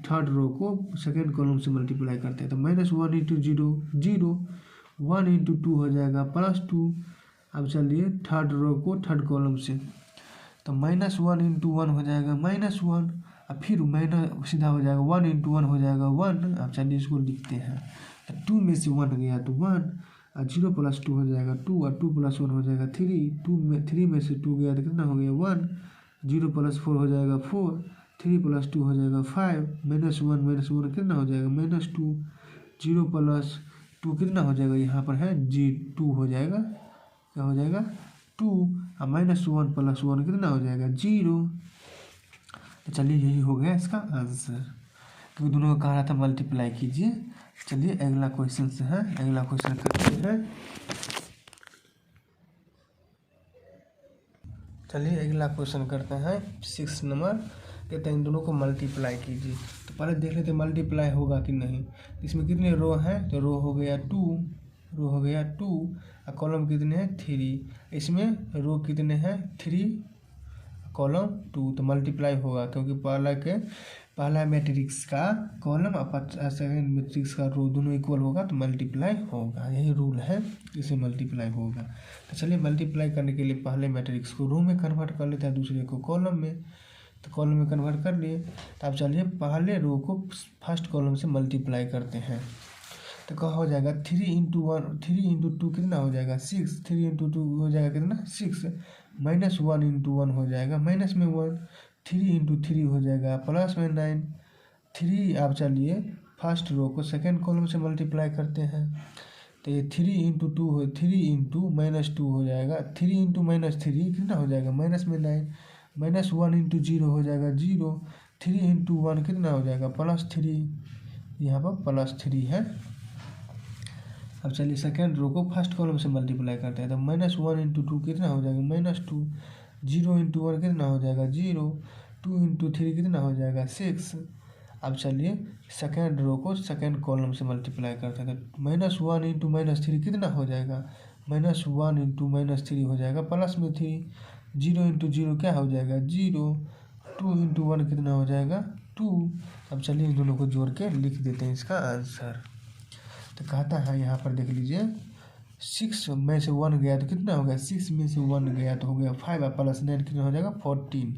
थर्ड रो को सेकेंड कॉलम से मल्टीप्लाई करते हैं तो -1 इंटू 0, 1 इंटू 2 हो जाएगा +2। अब चलिए थर्ड रो को थर्ड कॉलम से तो -1 इंटू 1 हो जाएगा -1 और फिर सीधा हो जाएगा 1 इंटू 1 हो जाएगा 1। अब चलिए इसको लिखते हैं तो 2 में से 1 गया तो 1 और 0 + 2 हो जाएगा 2 और 2 + 1 हो जाएगा 3। 3 में से 2 गया तो कितना हो गया 1, 0 + 4 हो जाएगा 4, 3 + 2 हो जाएगा 5, -1 कितना हो जाएगा -2, 0 + 2 कितना हो जाएगा यहाँ पर है 2 हो जाएगा, क्या हो जाएगा 2 और -1 + 1 कितना हो जाएगा 0। तो चलिए यही हो गया इसका आंसर, क्योंकि दोनों को कहा रहा था मल्टीप्लाई कीजिए। चलिए अगला क्वेश्चन करते हैं। चलिए अगला क्वेश्चन करते हैं 6 नंबर। कहते हैं इन दोनों को मल्टीप्लाई कीजिए। तो पहले देख लेते हैं मल्टीप्लाई होगा कि नहीं। इसमें कितने रो हैं तो रो हो गया 2 रो हो गया 2 और कॉलम कितने हैं 3। इसमें रो कितने हैं 3 कॉलम 2, तो मल्टीप्लाई होगा क्योंकि पहला मैट्रिक्स का कॉलम और सेकेंड मैट्रिक्स का रो दोनों इक्वल होगा तो मल्टीप्लाई होगा, यही रूल है, इसे मल्टीप्लाई होगा। तो चलिए मल्टीप्लाई करने के लिए पहले मैट्रिक्स को रो में कन्वर्ट कर लेते हैं, दूसरे को कॉलम में। तो कॉलम में कन्वर्ट कर लिए, तो अब चलिए पहले रो को फर्स्ट कॉलम से मल्टीप्लाई करते हैं। तो क्या हो जाएगा 3 इंटू 2 कितना हो जाएगा 6, 3 इंटू 2 हो जाएगा कितना 6, माइनस 1 इंटू 1 हो जाएगा माइनस में 1, 3 इंटू 3 हो जाएगा प्लस में 9, 3। अब चलिए फर्स्ट रो को सेकेंड कॉलम से मल्टीप्लाई करते हैं, तो ये 3 इंटू 2 हो 3 इंटू माइनस 2 हो जाएगा, 3 इंटू माइनस 3 कितना हो जाएगा माइनस में 9, माइनस 1 इंटू 0 हो जाएगा 0, 3 इंटू 1 कितना हो जाएगा +3, यहाँ पर +3 है। अब चलिए सेकेंड रो को फर्स्ट कॉलम से मल्टीप्लाई करते हैं, तो -1 इंटू 2 कितना हो जाएगा -2, 0 इंटू 1 कितना हो जाएगा 0, 2 इंटू 3 कितना हो जाएगा 6। अब चलिए सेकेंड रो को सेकेंड कॉलम से मल्टीप्लाई करते हैं, तो -1 इंटू -3 कितना हो जाएगा -1 इंटू -3 हो जाएगा प्लस में 3, 0 इंटू 0 क्या हो जाएगा 0, 2 इंटू 1 कितना हो जाएगा 2। अब चलिए इन दोनों को जोड़ के लिख देते हैं इसका आंसर। तो कहता है यहाँ पर देख लीजिए 6 में से 1 गया तो कितना हो गया 6 में से 1 गया तो हो गया 5 प्लस 9 कितना हो जाएगा 14,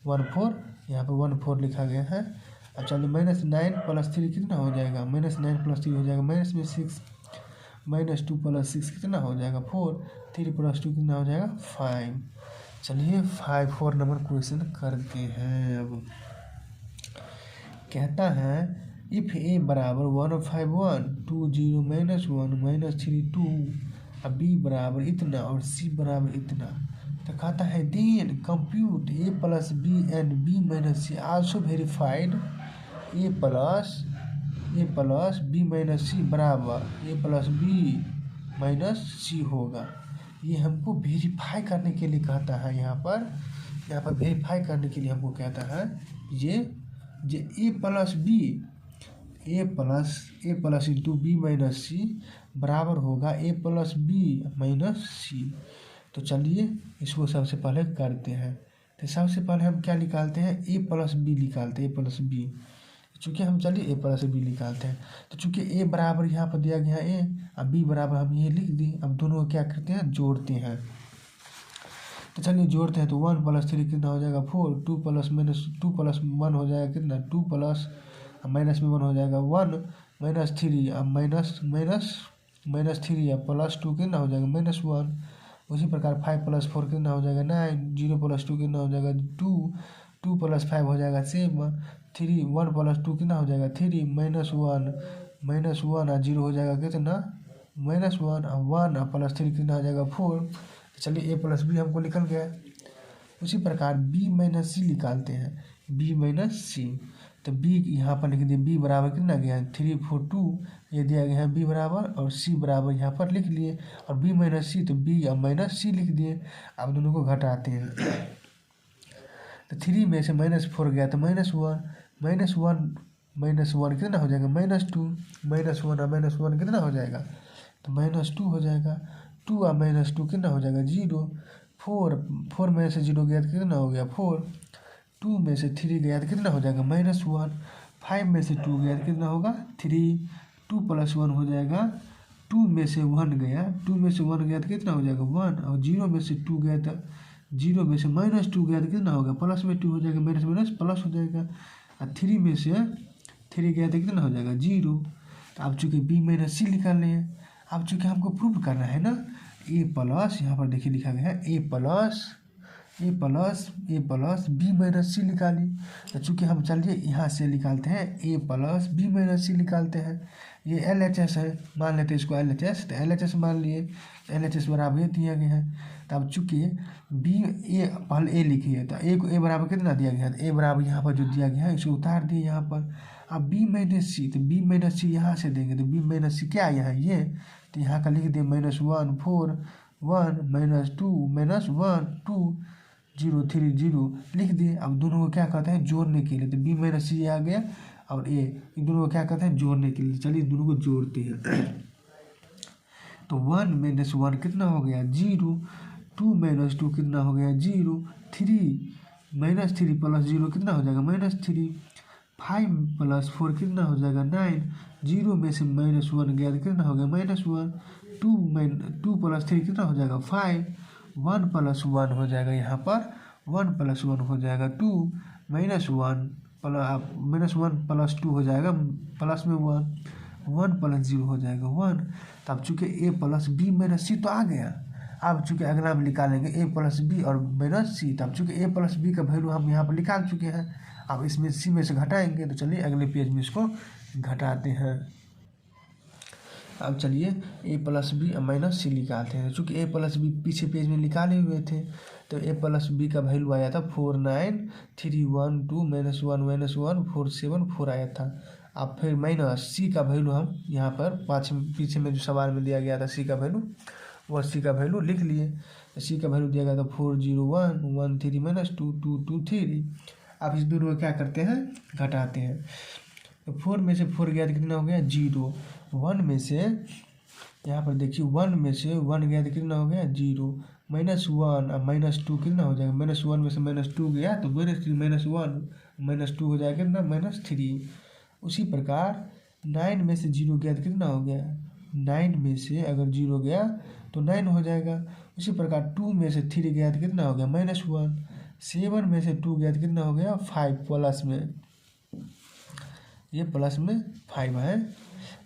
14 यहाँ पर 14 लिखा गया है। अब चलिए -9 + 3 कितना हो जाएगा -9 + 3 हो जाएगा माइनस में 6, -2 + 6 कितना हो जाएगा 4, 3 + 2 कितना हो जाएगा 5। चलिए 4 नंबर क्वेश्चन करते हैं। अब कहता है इफ ए बराबर 151 2 0 -1 -3 2 और बी बराबर इतना और सी बराबर इतना, तो कहता है then compute A plus B and B minus C also verified A plus B minus C बराबर A plus B minus C होगा। ये हमको वेरीफाई करने के लिए कहता है, यहाँ पर वेरीफाई करने के लिए हमको कहता है ये ए plus into B minus C बराबर होगा ए प्लस बी माइनस सी। तो चलिए इसको सबसे पहले करते हैं। तो सबसे पहले हम क्या निकालते हैं ए प्लस बी निकालते हैं, ए प्लस बी। चूँकि हम चलिए ए प्लस बी निकालते हैं, तो चूँकि ए बराबर यहाँ पर दिया गया ए और बी बराबर हम ये लिख दी। अब दोनों को क्या करते हैं जोड़ते हैं। तो चलिए जोड़ते हैं, तो 1 + 3 कितना हो जाएगा 4, 2 + 1 हो जाएगा कितना 2 प्लस माइनस में 1 हो जाएगा 1 -3 अब माइनस 3 अब +2 कितना हो जाएगा -1। उसी प्रकार 5 + 4 कितना हो जाएगा 9, 0 + 2 कितना हो जाएगा 2, 2 + 5 हो जाएगा 7, 3 1 + 2 कितना हो जाएगा 3 -1 और 0 हो जाएगा कितना -1 और 1 और +3 कितना हो जाएगा 4। चलिए ए प्लस बी हमको निकल गया। उसी प्रकार बी माइनस सी निकालते हैं, बी माइनस सी। तो बी यहाँ पर लिख दिए, बी बराबर कितना गया 3 4 2 ये दिया गया है बी बराबर, और सी बराबर यहाँ पर लिख लिए, और बी माइनस सी तो बी और माइनस सी लिख दिए। अब दोनों को घटाते हैं, तो 3 में से -4 गया तो -1 कितना हो जाएगा -2, -1 और -1 कितना हो जाएगा तो -2 हो जाएगा। 2 और -2 कितना हो जाएगा 0, 4 में से 0 गया तो कितना हो गया 4, 2 में से 3 गया तो कितना हो जाएगा -1, 5 में से 2 गया तो कितना होगा 3, 2 + 1 हो जाएगा, 2 में से 1 गया तो कितना हो जाएगा 1, और 0 में से 2 गया तो 0 में से -2 गया तो कितना होगा प्लस में 2 हो जाएगा, माइनस प्लस हो जाएगा, और 3 में से 3 गया तो कितना हो जाएगा 0। तो अब चूँकि बी माइनस सी निकालने हैं, अब चूँकि हमको प्रूव करना है ना ए प्लस, यहाँ पर देखिए लिखा गया है ए प्लस बी माइनस सी निकाली। तो चूँकि हम चलिए यहाँ से निकालते हैं ए प्लस बी माइनस सी निकालते हैं। ये LHS है, मान लेते हैं इसको LHS, तो LHS मान लिए, LHS बराबर ये दिया गया है। तो अब चूँकि बी ए पहले ए लिखिए, तो ए को ए बराबर कितना दिया गया है, ए बराबर यहाँ पर जो दिया गया है इसको उतार दिए यहाँ पर। अब बी माइनस सी, तो बी माइनस सी यहाँ से देंगे, तो बी माइनस सी क्या यहाँ ये, तो यहाँ का लिख दिए -1 4 1 -2 -1 2 0 3 0 लिख दिए। अब दोनों को क्या कहते हैं जोड़ने के लिए, तो बी माइनस सी आ गया और ए, इन दोनों को क्या कहते हैं जोड़ने के लिए। चलिए दोनों को जोड़ते हैं। तो 1 - 1 कितना हो गया 0, 2 - 2 कितना हो गया 0, 3 - 3 + 0 कितना हो जाएगा -3, 5 + 4 कितना हो जाएगा 9, 0 में से -1 गया तो कितना हो गया -1, 2 + 3 कितना हो जाएगा 5, 1 + 1 हो जाएगा यहाँ पर 1 + 1 हो जाएगा 2, -1 + 2 हो जाएगा प्लस में 1 + 0 हो जाएगा 1। तब चूँकि a + b - c तो आ गया। अब चूँकि अगला हम निकालेंगे a + b और -c। तब चूँकि a + b का वैल्यू हम यहाँ पर निकाल चुके हैं। अब इसमें c में से घटाएंगे तो चलिए अगले पेज में इसको घटाते हैं। अब चलिए a + b - c निकालते हैं। चूँकि a + b पीछे पेज में निकाले हुए थे तो a + b का वैल्यू आया था 4 9 3 1 2 -1 -1 4 7 4 आया था। अब फिर -c का वैल्यू हम यहाँ पर पीछे में जो सवाल में दिया गया था c का वैल्यू, वह c का वैल्यू लिख लिए। c का वैल्यू दिया गया था 4 0 1 1 3 -2 2 2 3। अब इस दोनों को क्या करते हैं घटाते हैं। तो 4 में से 4 गया तो कितना हो गया 0, 1 में से यहाँ पर देखिए 1 में से 1 गया तो कितना हो गया 0, -1 अब -2 कितना हो जाएगा -1 में से -2 गया तो -1 -2 हो जाएगा कितना -3। उसी प्रकार 9 में से 0 गया तो कितना हो गया 9 में से अगर 0 गया तो 9 हो जाएगा। उसी प्रकार 2 में से 3 गया तो कितना हो गया -1, 7 में से 2 गया तो कितना हो गया 5 प्लस में, ये प्लस में 5 है।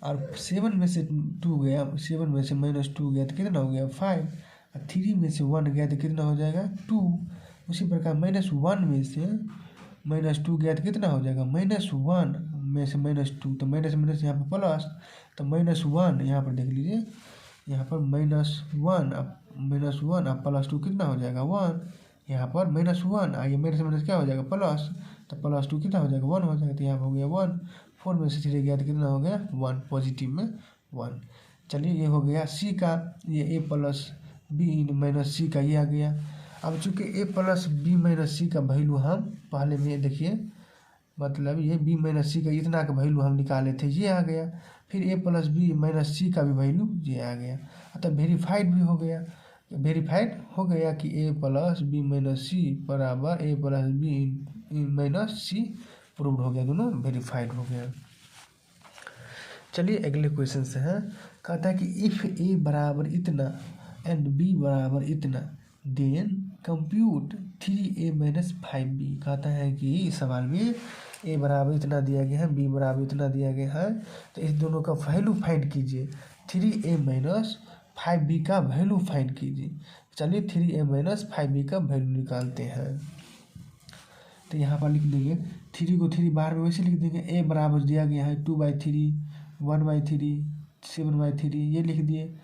और 7 में से 2 गया, 7 में से -2 गया तो कितना हो गया 5, और 3 में से 1 गया तो कितना हो जाएगा 2। उसी प्रकार -1 में से -2 गया तो कितना हो जाएगा -1 में से -2, तो माइनस माइनस यहाँ पर प्लस, तो -1 यहाँ पर देख लीजिए, यहाँ पर -1 अब +2 कितना हो जाएगा 1, यहाँ पर -1 आइए माइनस माइनस क्या हो जाएगा प्लस, तो +2 कितना हो जाएगा 1 हो जाएगा, तो यहाँ पर हो गया 1। 4 में से 3 गया तो कितना हो गया 1, पॉजिटिव में 1। चलिए ये हो गया c का, ये a + b - c का ये आ गया। अब चूँकि a + b - c का वैल्यू हम पहले में देखिए, मतलब ये b - c का इतना का वैल्यू हम निकाले थे, ये आ गया। फिर a + b - c का भी वैल्यू ये आ गया, अतः वेरीफाइड भी हो गया। वेरीफाइड हो गया कि a + b - c बराबर a + b - c प्रूव्ड हो गया, दोनों वेरीफाइड हो गया। चलिए अगले क्वेश्चन से हैं। कहता है कि इफ़ a बराबर इतना एंड b बराबर इतना देन कंप्यूट 3a - 5b। कहता है कि इस सवाल में a बराबर इतना दिया गया है, b बराबर इतना दिया गया है, तो इस दोनों का वैल्यू फाइंड कीजिए। 3a - 5b का वैल्यू फाइंड कीजिए। चलिए 3a - 5b का वैल्यू निकालते हैं। तो यहाँ पर लिख देंगे 3 को 3 बार में वैसे लिख देंगे। a बराबर दिया गया है 2/3 1/3 7/3 ये लिख दिए।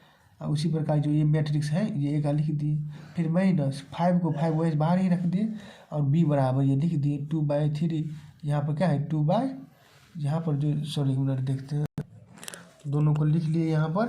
और उसी प्रकार जो ये मैट्रिक्स है ये का लिख दिए। फिर -5 को 5 वैसे बाहर ही रख दिए और b बराबर ये लिख दिए 2/3। यहाँ पर क्या है 2 बाय, यहाँ पर जो सॉरी मिनट देखते हैं, दोनों को लिख लिए यहाँ पर,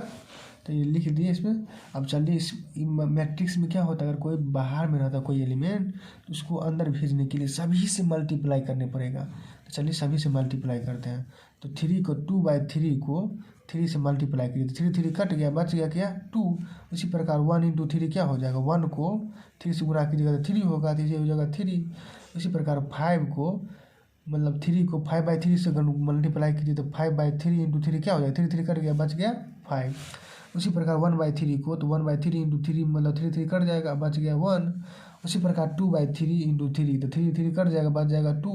तो ये लिख दिए इसमें। अब चलिए इस मैट्रिक्स में क्या होता है, अगर कोई बाहर में रहता है कोई एलिमेंट तो उसको अंदर भेजने के लिए सभी से मल्टीप्लाई करने पड़ेगा। तो चलिए सभी से मल्टीप्लाई करते हैं। तो 3 को 2/3 को 3 से मल्टीप्लाई करिए, तो 3 3 कट गया, बच गया क्या 2। उसी प्रकार 1 × 3 क्या हो जाएगा, 1 को 3 से गुणा कीजिएगा तो 3 होगा, तो ये हो जाएगा 3। उसी प्रकार 5 को मतलब 3 को 5/3 से मल्टीप्लाई कीजिए तो 5/3 × 3 क्या हो जाएगा, 3 3 कट गया, बच गया 5। उसी प्रकार 1/3 को तो 1/3 × 3 मतलब 3 3 कट जाएगा, बच गया 1। उसी प्रकार 2/3 × 3 तो 3 3 कट जाएगा, बच जाएगा 2।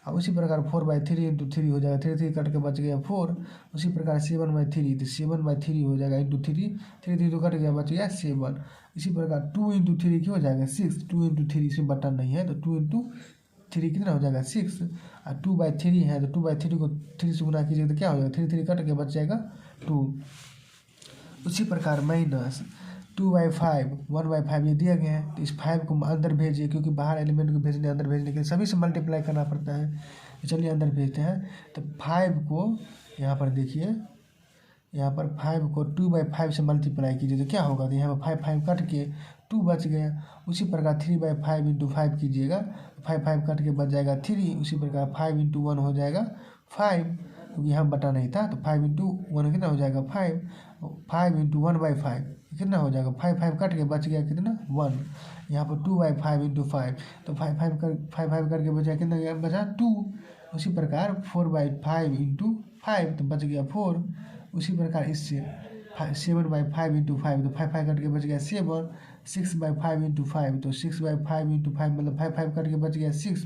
और उसी प्रकार 4/3 × 3 हो जाएगा, 3 3 कट के बच गया 4। उसी प्रकार 7/3 तो 7/3 हो जाएगा × 3, 3 3 तो कट गया, बच गया 7। इसी प्रकार 2 × 3 क्या हो जाएगा 6, 2 × 3 इसमें बटन नहीं है तो 2 × 3 कितना हो जाएगा 6। और 2/3 है तो 2/3 को 3 से गुणा कीजिए तो क्या हो जाएगा, 3 3 कट के बच जाएगा 2। उसी प्रकार -2/5 1/5 ये दिया गया है, तो इस 5 को अंदर भेजिए, क्योंकि बाहर एलिमेंट को भेजने अंदर भेजने के लिए सभी से मल्टीप्लाई करना पड़ता है। तो चलिए अंदर भेजते हैं। तो 5 को यहाँ पर देखिए, यहाँ पर 5 को 2/5 से मल्टीप्लाई कीजिए तो क्या होगा, तो यहाँ पर 5 5 कट के 2 बच गया। उसी प्रकार 3/5 × 5 कीजिएगा, 5 5 कट के बच जाएगा 3। उसी प्रकार 5 × 1 हो जाएगा 5, क्योंकि यहाँ बटा नहीं था, तो 5 इंटू 1 कितना हो जाएगा 5, 5 इंटू 1/5 कितना हो जाएगा 5, 5 कट के बच गया कितना 1, यहाँ पर 2/5 इंटू 5, तो 5 5 करके बचा कितना बचा 2। उसी प्रकार 4/5 इंटू 5 तो बच गया 4। उसी प्रकार इससे 7/5 इंटू 5 तो 5 5 कट के बच गया 7। 6/5 इंटू 5 तो 6/5 इंटू 5 मतलब 5 5 कट के बच गया 6।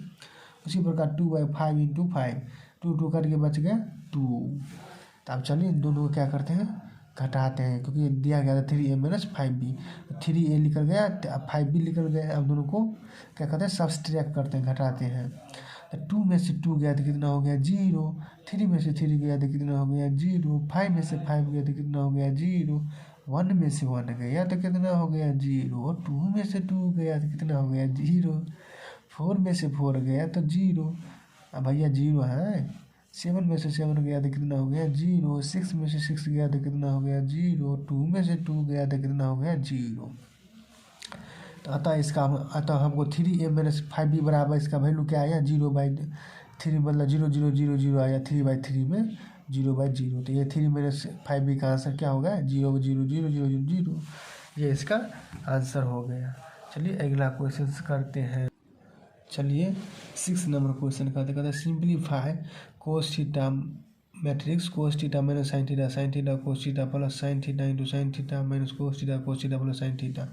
उसी प्रकार 2/5 इंटू 5 2 कट के बच गया 2। तो अब चलिए इन दोनों को क्या करते हैं घटाते हैं, क्योंकि दिया गया था 3a माइनस 5b, 3a निकल गया, अब 5b निकल गया। अब दोनों को क्या करते हैं सब्सट्रैक्ट करते हैं, घटाते हैं। तो 2 में से 2 गया तो कितना हो गया 0, 3 में से 3 गया तो कितना हो गया 0, 5 में से 5 गया तो कितना हो गया 0, 1 में से 1 गया तो कितना हो गया 0, 2 में से 2 गया तो कितना हो गया 0, 4 में से 4 गया तो 0, अब भैया 0 है। 7 में से 7 गया तो कितना हो गया 0, 6 में से 6 गया तो कितना हो गया 0, 2 में से 2 गया तो कितना हो गया 0। तो अतः हमको 3a माइनस 5b बराबर इसका वैल्यू क्या आया 0/3, मतलब 0 0 0 0 आया, 3/3 में 0/0। तो ये 3 माइनस 5b का आंसर क्या होगा 0 0 0 0 0 0, ये इसका आंसर हो गया। चलिए अगला क्वेश्चन करते हैं। चलिए 6 नंबर क्वेश्चन कहते हैं simplify cos theta matrix cos theta minus sine theta cos theta plus sign theta into sine theta minus cos theta plus sine theta.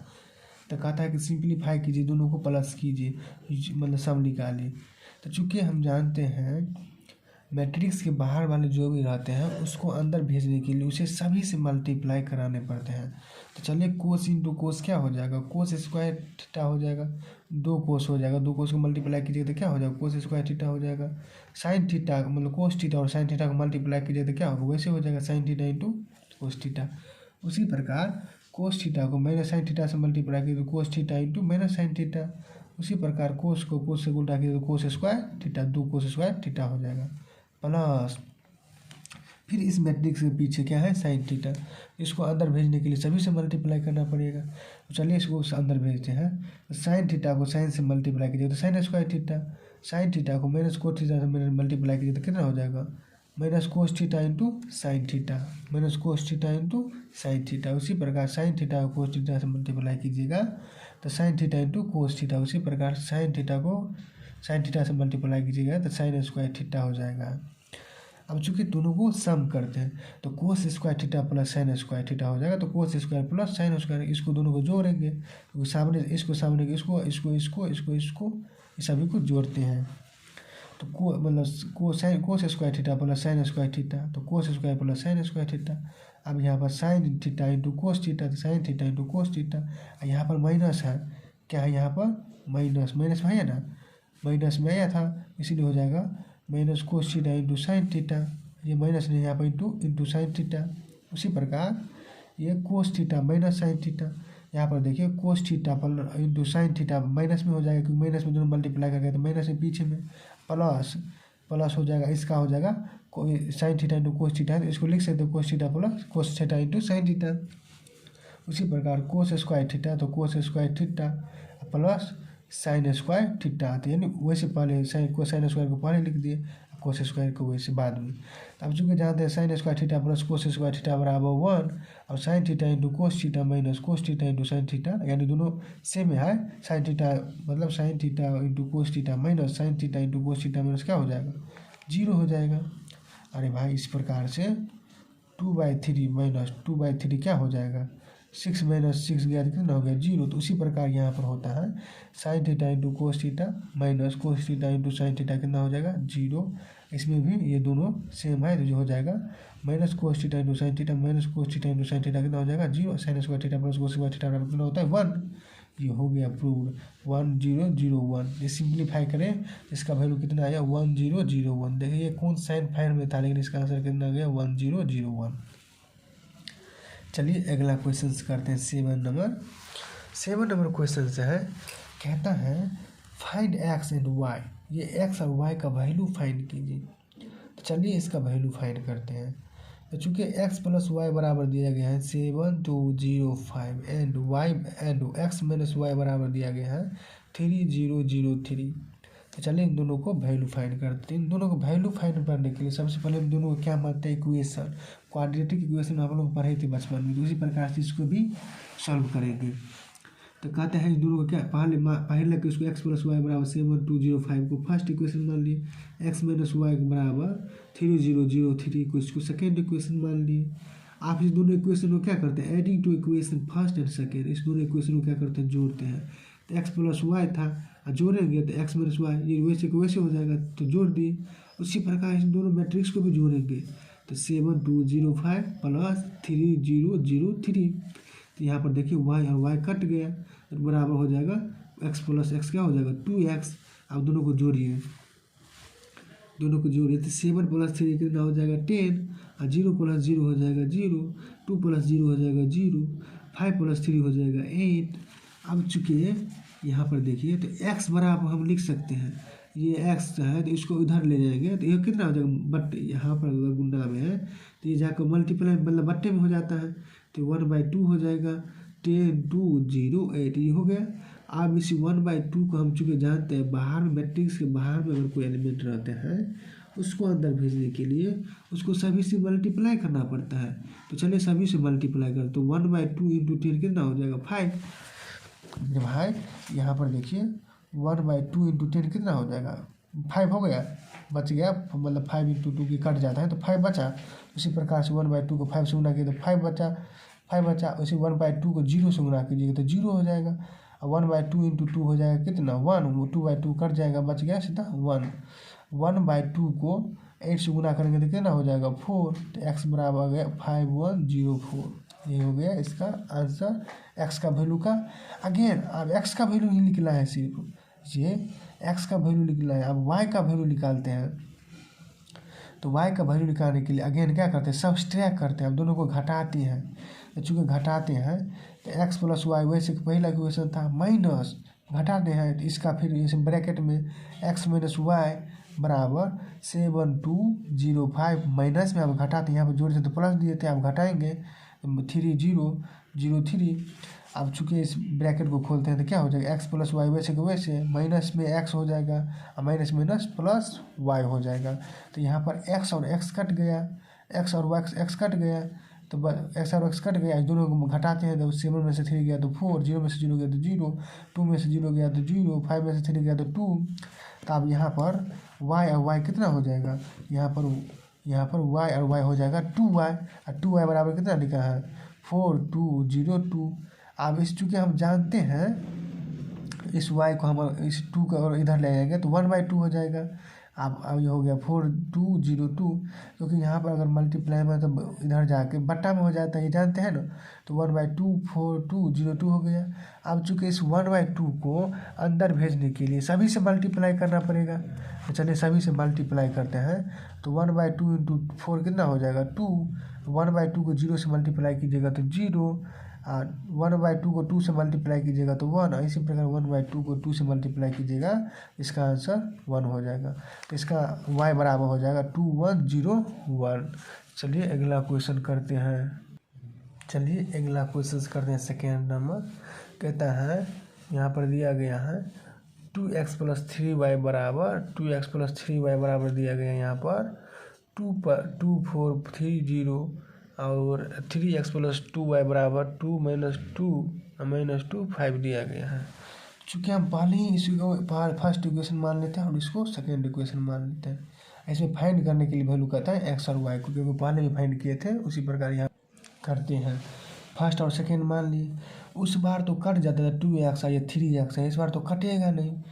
तो कहता है कि सिंप्लीफाई कीजिए, दोनों को प्लस कीजिए, मतलब सम निकालिए। तो चूँकि हम जानते हैं मैट्रिक्स के बाहर वाले जो भी रहते हैं उसको अंदर भेजने के लिए उसे सभी से मल्टीप्लाई कराने पड़ते हैं। तो चलिए कोस इंटू कोस क्या हो जाएगा कोस स्क्वायर थीटा हो जाएगा, 2 कोस हो जाएगा, 2 कोस को मल्टीप्लाई कीजिएगा तो क्या हो जाएगा कोस स्क्वायर थीटा हो जाएगा। साइन थीटा मतलब कोस थीटा और साइन थीटा को मल्टीप्लाई कीजिएगा तो क्या होगा वैसे हो जाएगा sign theta into cos theta. उसी प्रकार कोस थीटा को माइनस साइन थीटा से मल्टीप्लाई कीजिए तो cos theta into minus sine theta. उसी प्रकार कोस को कोस से उल्टा कीजिए तो कोस स्क्वायर थीटा, 2 कोस स्क्वायर थीटा हो जाएगा प्लस फिर इस मैट्रिक्स के पीछे क्या है साइन थीटा। इसको अंदर भेजने के लिए सभी से मल्टीप्लाई करना पड़ेगा। तो चलिए इसको अंदर भेजते हैं। तो साइन थीटा को साइन से मल्टीप्लाई कीजिए तो sine square theta, sine theta को माइनस कोस थीटा से मल्टीप्लाई कीजिए तो कितना हो जाएगा minus cos theta into sine theta, minus cos theta into sine theta. उसी प्रकार साइन थीटा को कोस थीटा से मल्टीप्लाई कीजिएगा तो sine theta into cos theta. उसी प्रकार साइन थीटा को साइन थीटा से मल्टीप्लाई कीजिएगा तो साइन स्क्वायर थीटा हो जाएगा। अब चूंकि दोनों को सम करते हैं तो cos square theta plus sine square theta हो जाएगा। तो cos square plus sine square, इसको दोनों को जोड़ेंगे तो सामने इसको सामने इसको इसको इसको इसको इसको इस सभी को जोड़ते हैं। तो मतलब cos square theta plus sine square theta, तो cos square plus sine square theta. अब यहाँ पर sine theta into cos theta, तो sine theta into cos theta. यहाँ पर माइनस है, क्या है यहाँ पर माइनस, माइनस में है ना, माइनस में आया था इसीलिए हो जाएगा minus cos theta into sine theta. ये माइनस नहीं यहाँ पर इंटू साइन थीटा। उसी प्रकार ये cos theta minus sine theta, यहाँ पर देखिए कोस थीटा पर इंटू साइन थीटा माइनस में हो जाएगा क्योंकि माइनस में दोनों मल्टीप्लाई कर गया तो माइनस है पीछे में, प्लस हो जाएगा, इसका हो जाएगा sign theta into cos theta. तो इसको लिख सकते हो cos theta plus cos theta into sine theta. उसी प्रकार कोस स्क्वायर थीटा तो cos square theta plus sine square theta. तो यानी वैसे पहले साइन स्क्वायर को पहले लिख दिए, कोस स्क्वायर को वैसे बाद में। अब चूँकि जानते हैं sign square theta plus cos square theta बराबर 1 और sign theta into cos theta minus cos theta into sine theta, यानी दोनों सेम है। साइन थीटा मतलब sign theta into cos theta minus sign theta into cos theta minus क्या हो जाएगा 0 हो जाएगा। अरे भाई इस प्रकार से 2/3 माइनस 2/3 क्या हो जाएगा 6 माइनस 6 गया तो कितना हो गया 0। तो उसी प्रकार यहाँ पर होता है sign theta into cos theta minus cos theta into sine theta कितना हो जाएगा 0। इसमें भी ये दोनों सेम है तो जो हो जाएगा minus cos theta into sine theta minus cos theta into sine theta कितना हो जाएगा 0। Sign square theta plus cos square theta बराबर कितना होता है 1। ये हो गया प्रूव्ड 1 0 0 1। ये सिंप्लीफाई करें इसका वैल्यू कितना आया 1 0 0 1। देखिए ये कौन साइन फाइन में था लेकिन इसका आंसर कितना आ गया 1 0 0 1। चलिए अगला क्वेश्चन करते हैं 7 नंबर क्वेश्चन से है, कहता है फाइंड एक्स एंड वाई। ये एक्स और वाई का वैल्यू फाइंड कीजिए। तो चलिए इसका वैल्यू फाइंड करते हैं। तो चूँकि एक्स प्लस वाई बराबर दिया गया है 7 2 0 5 and y and x minus y बराबर दिया गया है 3 0 0 3। तो चलिए इन दोनों को वैल्यू फाइंड करते हैं। इन दोनों को वैल्यू फाइंड करने के लिए सबसे पहले हम दोनों को क्या मानते हैं, इक्वेशन, क्वाड्रेटिक इक्वेशन हम लोग पढ़े थे बचपन में, तो उसी प्रकार से इसको भी सॉल्व करेंगे। तो कहते हैं इन दोनों को क्या पहले कि इसको x + y बराबर 7205 को फर्स्ट इक्वेशन मान लिए, x - y बराबर 3003 को इसको सेकेंड इक्वेशन मान लिए। आप इस दोनों इक्वेशन को क्या करते हैं, adding two equation first and second, इस दोनों इक्वेशन को क्या करते हैं, जोड़ते हैं। तो x + y था, जोड़ेंगे तो x - y ये वैसे को वैसे हो जाएगा, तो जोड़ दिए। उसी प्रकार इन दोनों मैट्रिक्स को भी जोड़ेंगे, तो 7205 + 3003। तो यहाँ पर देखिए y और y कट गया, तो बराबर हो जाएगा x + x क्या हो जाएगा 2x। अब दोनों को जोड़िए, दोनों को जोड़िए तो 7 + 3 कितना हो जाएगा 10, और 0 + 0 हो जाएगा 0, 2 + 0 हो जाएगा 0, 5 + 3 हो जाएगा 8। अब चूँकि यहाँ पर देखिए तो x बराबर हम लिख सकते हैं, ये x है तो इसको इधर ले जाएंगे तो ये कितना हो जाएगा, बट यहाँ पर अगर गुंडा में है तो ये जाकर मल्टीप्लाई मतलब बट्टे में हो जाता है, तो 1/2 हो जाएगा, 10 2 0 8 ये हो गया। अब इसी 1/2 को हम चूँकि जानते हैं बाहर में मैट्रिक्स के बाहर में अगर कोई एलिमेंट रहते हैं उसको अंदर भेजने के लिए उसको सभी से मल्टीप्लाई करना पड़ता है। तो चलिए सभी से मल्टीप्लाई कर, तो 1/2 × 10 कितना हो जाएगा 5। भाई यहाँ पर देखिए 1/2 × 10 कितना हो जाएगा 5 हो गया, बच गया, मतलब 5 × 2 की कट जाता है तो 5 बचा। उसी प्रकार से 1/2 को 5 से गुना किया तो 5 बचा। उसी 1/2 को 0 से गुना कीजिएगा तो 0 हो जाएगा, और 1/2 × 2 हो जाएगा कितना 1, 2/2 कट जाएगा, बच गया सीधा 1। 1/2 को 8 से गुना करेंगे तो कितना हो जाएगा 4, तो x बराबर हो गया 5104। ये हो गया इसका आंसर x का वैल्यू का। अगेन अब x का वैल्यू ही निकला है, सिर्फ ये x का वैल्यू निकला है। अब y का वैल्यू निकालते हैं, तो y का वैल्यू निकालने के लिए अगेन क्या करते हैं, सब्सट्रैक्ट करते हैं, अब दोनों को घटाते हैं। तो चूँकि घटाते हैं तो x + y वैसे पहला इक्वेशन था माइनस, घटाते हैं तो इसका फिर इस ब्रैकेट में x - y बराबर 7205 माइनस में अब घटाते हैं, यहाँ पर जोड़ते तो प्लस दिए थे, अब घटाएंगे 3003। अब चूँकि इस ब्रैकेट को खोलते हैं तो क्या हो जाएगा x + y वैसे को वैसे, माइनस में x हो जाएगा और माइनस प्लस y हो जाएगा। तो यहाँ पर x और x कट गया, x और x कट गया, तो x और x कट गया, दोनों को घटाते हैं तो 7 में से 3 गया तो 4, 0 में से 0 गया तो 0, 2 में से 0 गया तो 0, 5 में से 3 गया तो 2। तो अब यहाँ पर y और y कितना हो जाएगा, यहाँ पर y और y हो जाएगा 2y, और 2y बराबर कितना लिखा है 4202। अब इस चूँकि हम जानते हैं इस y को हम इस 2 को और इधर ले जाएंगे तो 1/2 हो जाएगा। अब ये हो गया 4202, क्योंकि यहाँ पर अगर मल्टीप्लाई में तो इधर जाके बट्टा में हो जाता है, ये जानते हैं ना, तो 1/2 4202 हो गया। अब चूँकि इस 1/2 को अंदर भेजने के लिए सभी से मल्टीप्लाई करना पड़ेगा, तो चलिए सभी से मल्टीप्लाई करते हैं। तो 1/2 × 4 कितना हो जाएगा 2, 1/2 को 0 से मल्टीप्लाई कीजिएगा तो 0, 1/2 को 2 से मल्टीप्लाई कीजिएगा तो 1, इसी प्रकार 1/2 को 2 से मल्टीप्लाई कीजिएगा, इसका आंसर 1 हो जाएगा। तो इसका y बराबर हो जाएगा 2101। चलिए अगला क्वेश्चन करते हैं। सेकेंड नंबर कहता है, यहाँ पर दिया गया है 2x + 3y बराबर दिया गया है यहाँ पर 2430, और 3x + 2y बराबर 2 - 2 5 दिया गया है। चूँकि हम पहले ही इसको फर्स्ट इक्वेशन मान लेते हैं और इसको सेकेंड इक्वेशन मान लेते हैं। इसमें फाइंड करने के लिए वैल्यू कहता है x और y को, क्योंकि पहले भी फाइंड किए थे, उसी प्रकार यहाँ करते हैं। फर्स्ट और सेकेंड मान लिए, उस बार तो कट जाता था 2x या 3x है, इस बार तो कटेगा नहीं,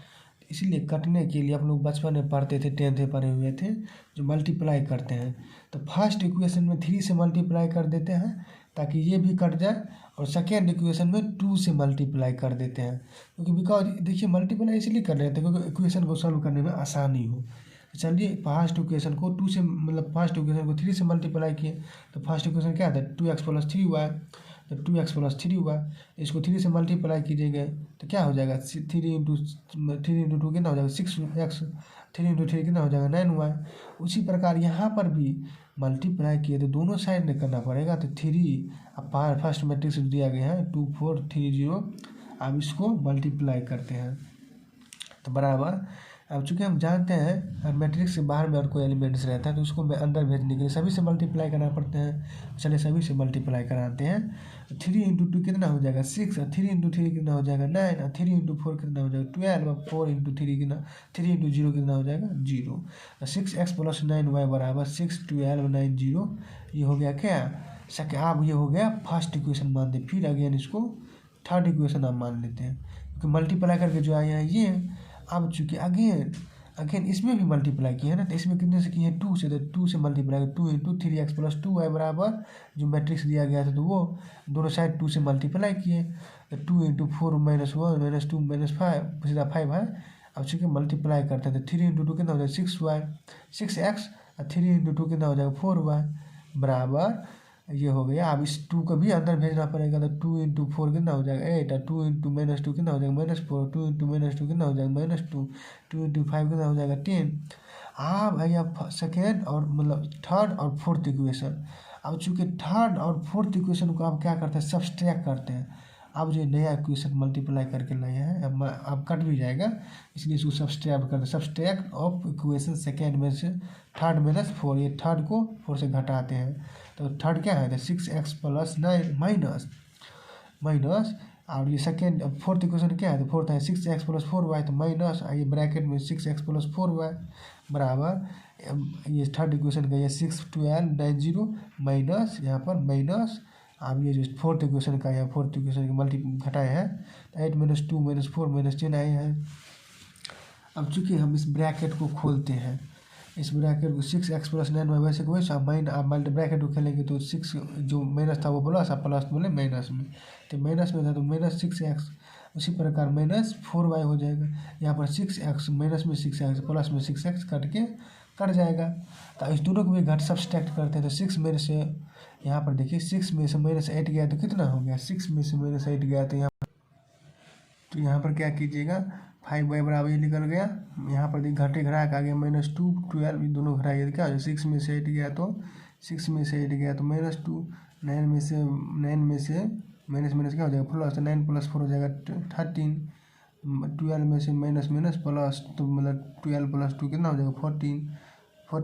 इसलिए कटने के लिए आप लोग बचपन में पढ़ते थे, 10th में पढ़े हुए थे, जो मल्टीप्लाई करते हैं। तो फर्स्ट इक्वेशन में 3 से मल्टीप्लाई कर देते हैं ताकि ये भी कट जाए, और सेकेंड इक्वेशन में 2 से मल्टीप्लाई कर देते हैं, क्योंकि बिकॉज देखिए मल्टीप्लाई इसलिए कर रहे थे क्योंकि इक्वेशन को सॉल्व करने में आसानी हो। तो चलिए फर्स्ट इक्वेशन को 2 से मतलब फर्स्ट इक्वेशन को 3 से मल्टीप्लाई किए, तो फर्स्ट इक्वेशन क्या था 2x + 3y, तो 2x + 3y, इसको 3 से मल्टीप्लाई कीजिएगा तो क्या हो जाएगा 3 × 2 कितना हो जाएगा 6x, 3 × 3 कितना हो जाएगा 9y। उसी प्रकार यहाँ पर भी मल्टीप्लाई किए तो दोनों साइड में करना पड़ेगा, तो 3 अब फर्स्ट मैट्रिक्स दिया गया है 2430, अब इसको मल्टीप्लाई करते हैं तो बराबर अब चूँकि हम जानते हैं और मैट्रिक्स से बाहर में और कोई एलिमेंट्स रहता है तो उसको मैं अंदर भेजने के लिए सभी से मल्टीप्लाई करना पड़ते हैं। चलिए सभी से मल्टीप्लाई कराते हैं। 3 इंटू 2 कितना हो जाएगा 6, और 3 इंटू 3 कितना हो जाएगा 9, और 3 इंटू 4 कितना हो जाएगा 12, और 4 इंटू 3 कितना 3 इंटू 0 कितना हो जाएगा 0। 6x + 9y बराबर 6 12 9 0। ये हो गया क्या अब ये हो गया फर्स्ट इक्वेशन मान दें। फिर अगेन इसको थर्ड इक्वेशन आप मान लेते हैं क्योंकि मल्टीप्लाई करके जो आया है ये। अब चूँकि अगेन इसमें भी मल्टीप्लाई किया है ना, तो इसमें कितने से किए 2 से, तो 2 से मल्टीप्लाई 2 इंटू 3x + 2y बराबर जो मैट्रिक्स दिया गया था तो वो दोनों साइड 2 से मल्टीप्लाई किए। तो 2 इंटू 4 - 1 - 2 - 5 सीधा 5 है। अब चूँकि मल्टीप्लाई करते हैं तो 3 इंटू 2 कितना हो जाएगा 6y 6x, और 3 इंटू 2 कितना हो जाएगा 4y बराबर ये हो गया। अब इस 2 को भी अंदर भेजना पड़ेगा, तो 2 इंटू 4 कितना हो जाएगा 8, और 2 इंटू -2 कितना हो जाएगा -4, 2 इंटू -2 कितना हो जाएगा -2, 2 इंटू 5 कितना हो जाएगा 10। अब भैया सेकेंड और मतलब थर्ड और फोर्थ इक्वेशन। अब चूँकि थर्ड और फोर्थ इक्वेशन को आप क्या करते हैं सब्सट्रैक्ट करते हैं। अब जो नया इक्वेशन मल्टीप्लाई करके लाए हैं अब कट भी जाएगा, इसलिए इसको सब्सट्रैक्ट करते हैं। सब्सट्रैक्ट ऑफ इक्वेशन सेकेंड में से थर्ड -4, ये थर्ड को 4 से घटाते हैं। तो थर्ड क्या है तो 6x + 9 माइनस और ये सेकेंड फोर्थ इक्वेशन क्या है तो फोर्थ है 6x + 4y, तो माइनस ये ब्रैकेट में 6x + 4y बराबर ये थर्ड इक्वेशन का ये 6 12 9 0 माइनस यहाँ पर माइनस। अब ये जो फोर्थ इक्वेशन का है फोर्थ इक्वेशन के मल्टी घटाए हैं तो 8 - 2 - 4 - 10 आए हैं। अब चूँकि हम इस ब्रैकेट को खोलते हैं, इस ब्रैकेट को 6x + 9y वैसे को वैसे आप मल्टी ब्रैकेट को खेलेंगे तो 6 जो माइनस था वो प्लस, अब प्लस बोले माइनस में, तो माइनस में था तो -6x, उसी प्रकार -4y हो जाएगा। यहाँ पर 6x माइनस में 6x प्लस में 6x कट जाएगा। तो इस दोनों को भी घट सब्सट्रैक्ट करते हैं तो 6 में से यहाँ पर देखिए 6 में से -8 गया तो कितना हो गया 6 में से -8 गया तो यहाँ पर क्या कीजिएगा 5y बराबर ये निकल गया। यहाँ पर घटे घटा के आगे -2 12 ये दोनों घटाइए तो क्या हो जाएगा 6 में से 8 गया तो 6 में से 8 गया तो -2, 9 में से माइनस क्या हो जाएगा प्लस, तो 9 + 4 हो जाएगा 13, 12 में से माइनस प्लस तो मतलब 12 + 2 कितना हो जाएगा 14 और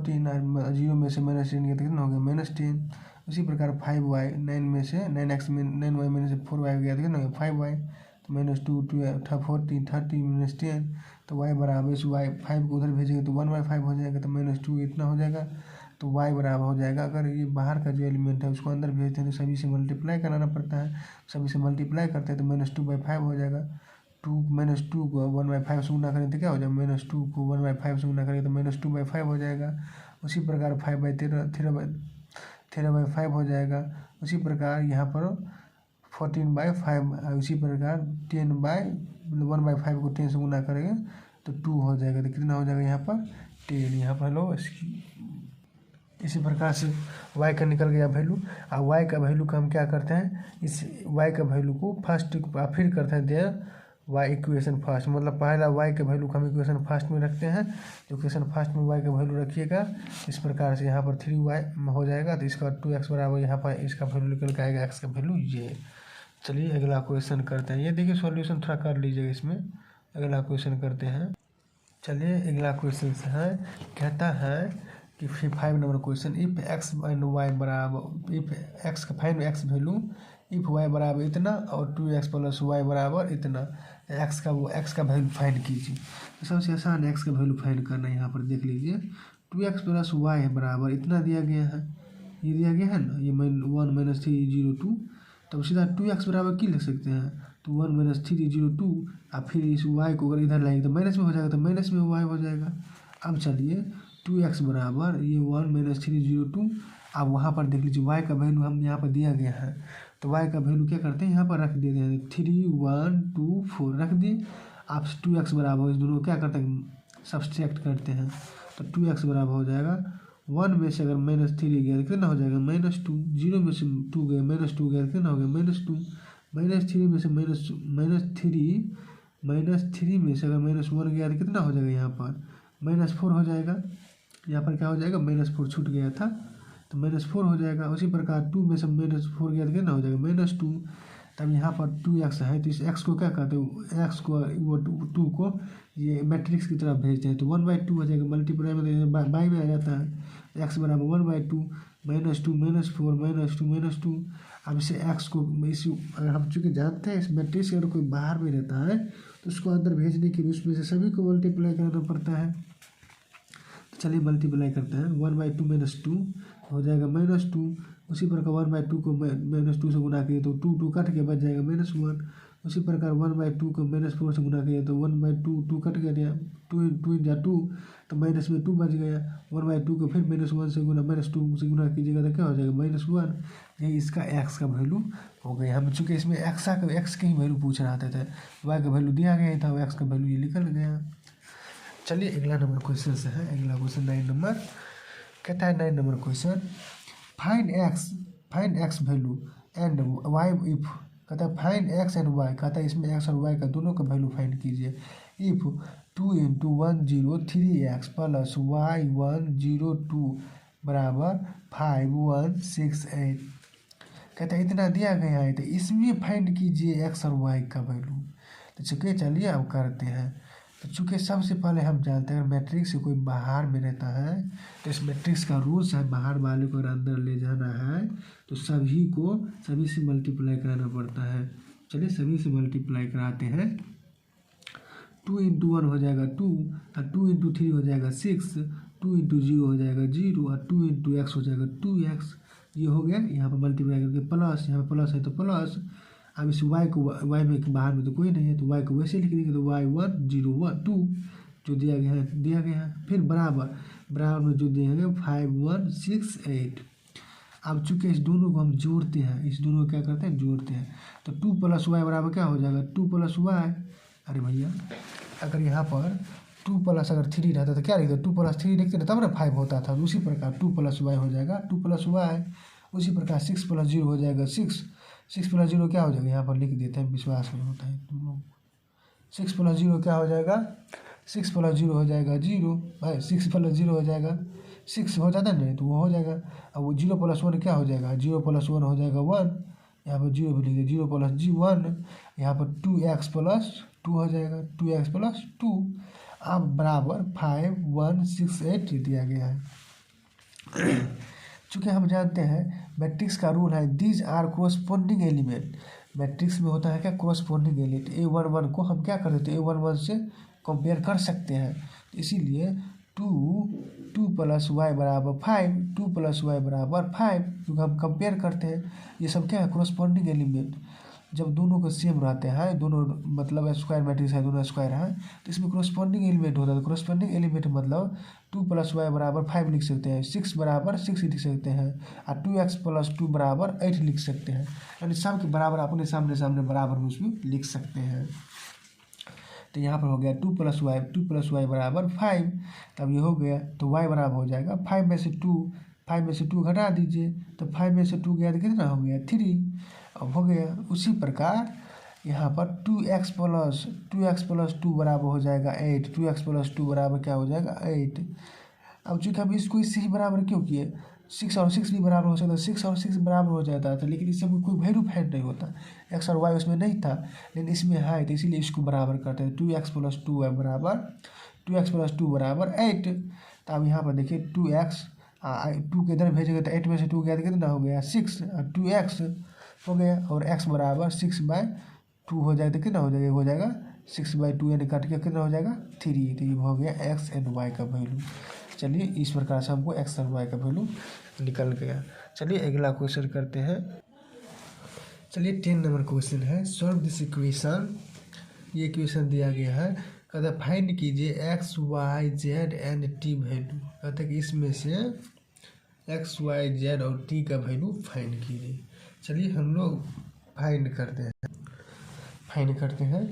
0 में से -10 गया तो कितना हो गया -10। उसी प्रकार 5y 9 में से 9x में 9y में से 4y गया तो कितना हो गया 5y, तो -2 12 14 13 -10, तो y बराबर इस y 5 को उधर भेजेंगे तो 1/5 हो जाएगा तो -2 इतना हो जाएगा। तो y बराबर हो जाएगा, अगर ये बाहर का जो एलिमेंट है उसको अंदर भेजते हैं तो सभी से मल्टीप्लाई कराना पड़ता है, सभी से मल्टीप्लाई करते हैं तो -2/5 हो जाएगा। 2 को 1/5 से गुना करें तो क्या हो जाएगा -2 को 1/5 से गुना करें तो -2/5 हो जाएगा। उसी प्रकार 3/5 हो जाएगा। उसी प्रकार यहाँ पर 14/5, उसी प्रकार 1/5 को 10 से गुना करेंगे तो 2 हो जाएगा, तो कितना हो जाएगा यहाँ पर 10। यहाँ पर लो इसी प्रकार से y का निकल गया वैल्यू। और y का वैल्यू का हम क्या करते हैं इस y का वैल्यू को फर्स्ट फिर करते हैं देयर y इक्वेशन फर्स्ट, मतलब पहला y के वैल्यू को हम इक्वेशन फर्स्ट में रखते हैं। तो इक्वेशन फर्स्ट में y का वैल्यू रखिएगा इस प्रकार से यहाँ पर 3y हो जाएगा, तो इसका 2x बराबर यहाँ पर इसका वैल्यू निकल के आएगा x का वैल्यू ये। चलिए अगला क्वेश्चन करते हैं। ये देखिए सॉल्यूशन थोड़ा कर लीजिएगा इसमें। अगला क्वेश्चन करते हैं। चलिए अगला क्वेश्चन से है, कहता है कि 5 number question if x and y बराबर इफ़ x का find x value if y बराबर इतना और 2x + y बराबर इतना, x का वैल्यू फाइंड कीजिए। तो सबसे आसान x का वैल्यू फाइंड करना है। यहाँ पर देख लीजिए 2x + y बराबर इतना दिया गया है, ये दिया गया है ना, ये 1 - 3 0 2, तो सीधा 2x बराबर की लिख सकते हैं तो 1 - 3 0 2, और फिर इस y को अगर इधर लाएंगे तो माइनस में हो जाएगा, तो माइनस में y हो जाएगा। अब चलिए 2x बराबर ये 1 - 3 0 2। अब वहाँ पर देख लीजिए y का वैल्यू हम यहाँ पर दिया गया है, तो y का वैल्यू क्या करते हैं यहाँ पर रख देते हैं 3 1 2 4 रख दिए। आप 2x बराबर इस दोनों क्या करते हैं सब्सट्रैक्ट करते हैं, तो 2x बराबर हो जाएगा 1 में से अगर -3 गया तो कितना हो जाएगा -2, 0 में से 2 गया -2 गया तो कितना हो गया -2, -3 में से -3 में से अगर -1 गया तो कितना हो जाएगा यहाँ पर -4 हो जाएगा। यहाँ पर क्या हो जाएगा -4 छूट गया था तो -4 हो जाएगा। उसी प्रकार 2 में से -4 गया तो कितना हो जाएगा -2, तब यहाँ पर 2x है तो इस x को क्या कहते हैं, x को वो 2 को ये मैट्रिक्स की तरफ भेजते हैं तो 1/2 हो जाएगा, मल्टीप्लाई में बाई में आ जाता है, x बराबर 1/2 -2 -4 -2 -2। अब इसे x को इस अगर हम चूँकि जानते हैं इस मैट्रिक्स अगर कोई बाहर में रहता है तो उसको अंदर भेजने के लिए उसमें से सभी को मल्टीप्लाई करना पड़ता है। तो चलिए मल्टीप्लाई करते हैं, 1/2 -2 हो जाएगा -2। उसी प्रकार 1/2 को -2 से गुना किए तो 2 कट के बच जाएगा -1। उसी प्रकार 1/2 को -4 से गुना किया तो 1/2 2 कट गया, 2 जा 2 तो माइनस में 2 बच गया। 1/2 को फिर -1 से गुना -2 से गुना कीजिएगा तो क्या हो जाएगा -1। यही इसका x का वैल्यू हो गया। हम चूँकि इसमें x की ही वैल्यू पूछ रहा था, y का वैल्यू दिया गया था, x का वैल्यू ये निकल गया। चलिए अगला नंबर क्वेश्चन से है, अगला क्वेश्चन 9 नंबर कहता है 9 number question, find x value and y if, कहता है फाइंड x एंड y, कहता है इसमें x और y का दोनों का वैल्यू फाइंड कीजिए। इफ 2 × 103x प्लस y 102 बराबर 5168, कहता है इतना दिया गया है तो इसमें फाइंड कीजिए x और y का वैल्यू। तो चलिए अब करते हैं। तो चूँकि सबसे पहले हम जानते हैं मैट्रिक्स से कोई बाहर में रहता है तो इस मैट्रिक्स का रूल्स है, बाहर वाले को अगर अंदर ले जाना है तो सभी से मल्टीप्लाई कराना पड़ता है। चलिए सभी से मल्टीप्लाई कराते हैं। 2 × 1 हो जाएगा 2 और 2 × 3 हो जाएगा 6, 2 × 0 हो जाएगा 0 और 2 × x हो जाएगा 2x। ये हो गया, यहाँ पर मल्टीप्लाई करके प्लस, यहाँ पर प्लस है तो प्लस। अब इस y को y में बाहर में तो कोई नहीं है तो y को वैसे लिख देंगे तो y 1 0 1 2 जो दिया गया है फिर बराबर में जो दिया गया 5168। अब चूँकि इस दोनों को हम जोड़ते हैं, इस दोनों को क्या करते हैं जोड़ते हैं तो 2 + y बराबर क्या हो जाएगा 2 + y। अरे भैया अगर यहाँ पर 2 + अगर 3 रहता तो क्या लिखते 2 + 3 लिखते ना तब ना 5 होता था। उसी प्रकार 2 + y हो जाएगा 2 + y। उसी प्रकार 6 + 0 हो जाएगा 6 + 0 क्या हो जाएगा, यहाँ पर लिख देते हैं, विश्वास नहीं होता है तुम लोग। 6 + 0 क्या हो जाएगा 6 + 0 हो जाएगा 0 भाई, 6 + 0 हो जाएगा 6 हो जाता नहीं तो वो हो जाएगा। अब वो 0 + 1 क्या हो जाएगा 0 + 1 हो जाएगा 1, यहाँ पर 0 भी लिख दिया 0 + 1, यहाँ पर 2x + 2 हो जाएगा 2x + 2। अब बराबर 5168 दिया गया है। चूँकि हम जानते हैं मैट्रिक्स का रूल है these are corresponding element, matrix में होता है क्या कोरस्पोंडिंग एलिमेंट। A11 को हम क्या कर देते हैं A11 से कंपेयर कर सकते हैं, इसीलिए 2 + y बराबर 5, 2 + y बराबर 5, क्योंकि हम कंपेयर करते हैं। ये सब क्या है कोरस्पोंडिंग एलिमेंट। जब दोनों को सेम रहते हैं, दोनों मतलब स्क्वायर मैट्रिक्स है, दोनों स्क्वायर हैं तो इसमें कोरस्पोंडिंग एलिमेंट होता है। कोरस्पोंडिंग एलिमेंट मतलब 2 + y बराबर 5 लिख सकते हैं, 6 बराबर 6 लिख सकते हैं और 2x + 2 बराबर 8 लिख सकते हैं, यानी सब के बराबर अपने सामने बराबर में उसमें लिख सकते हैं। तो यहाँ पर हो गया 2 + y बराबर 5, तब ये हो गया तो y बराबर हो जाएगा 5 में से 2 घटा दीजिए तो 5 में से 2 गया तो कितना हो गया 3। अब हो गया उसी प्रकार यहाँ पर 2x + 2 बराबर हो जाएगा 8, 2x + 2 बराबर क्या हो जाएगा 8। अब चूँकि हम इसको इससे ही बराबर क्यों किए, 6 और 6 भी बराबर हो सकता है, 6 और 6 बराबर हो जाता था, लेकिन इससे कोई वैल्यू फाइंड नहीं होता। x और y उसमें नहीं था लेकिन इसमें है तो इसीलिए इसको बराबर करते हैं। 2x + 2 बराबर 8। तो अब यहाँ पर देखिए 2x 2 के इधर भेजेंगे तो 8 में से 2 गया तो कितना हो गया 6 और 2x हो गया और x बराबर 6/2 हो जाए तो कितना हो जाएगा 6/2, यानी काट के कितना हो जाएगा 3। तो ये हो गया x एंड y का वैल्यू। चलिए इस प्रकार से हमको x और y का वैल्यू निकल गया। चलिए अगला क्वेश्चन करते हैं। चलिए 10 नंबर क्वेश्चन है, सॉल्व दिस इक्वेशन। ये इक्वेशन दिया गया है, कहता है फाइंड कीजिए x y z and t value. कहता है कि इसमें से x y z और t का वैल्यू फाइंड कीजिए। चलिए हम लोग फाइंड करते हैं।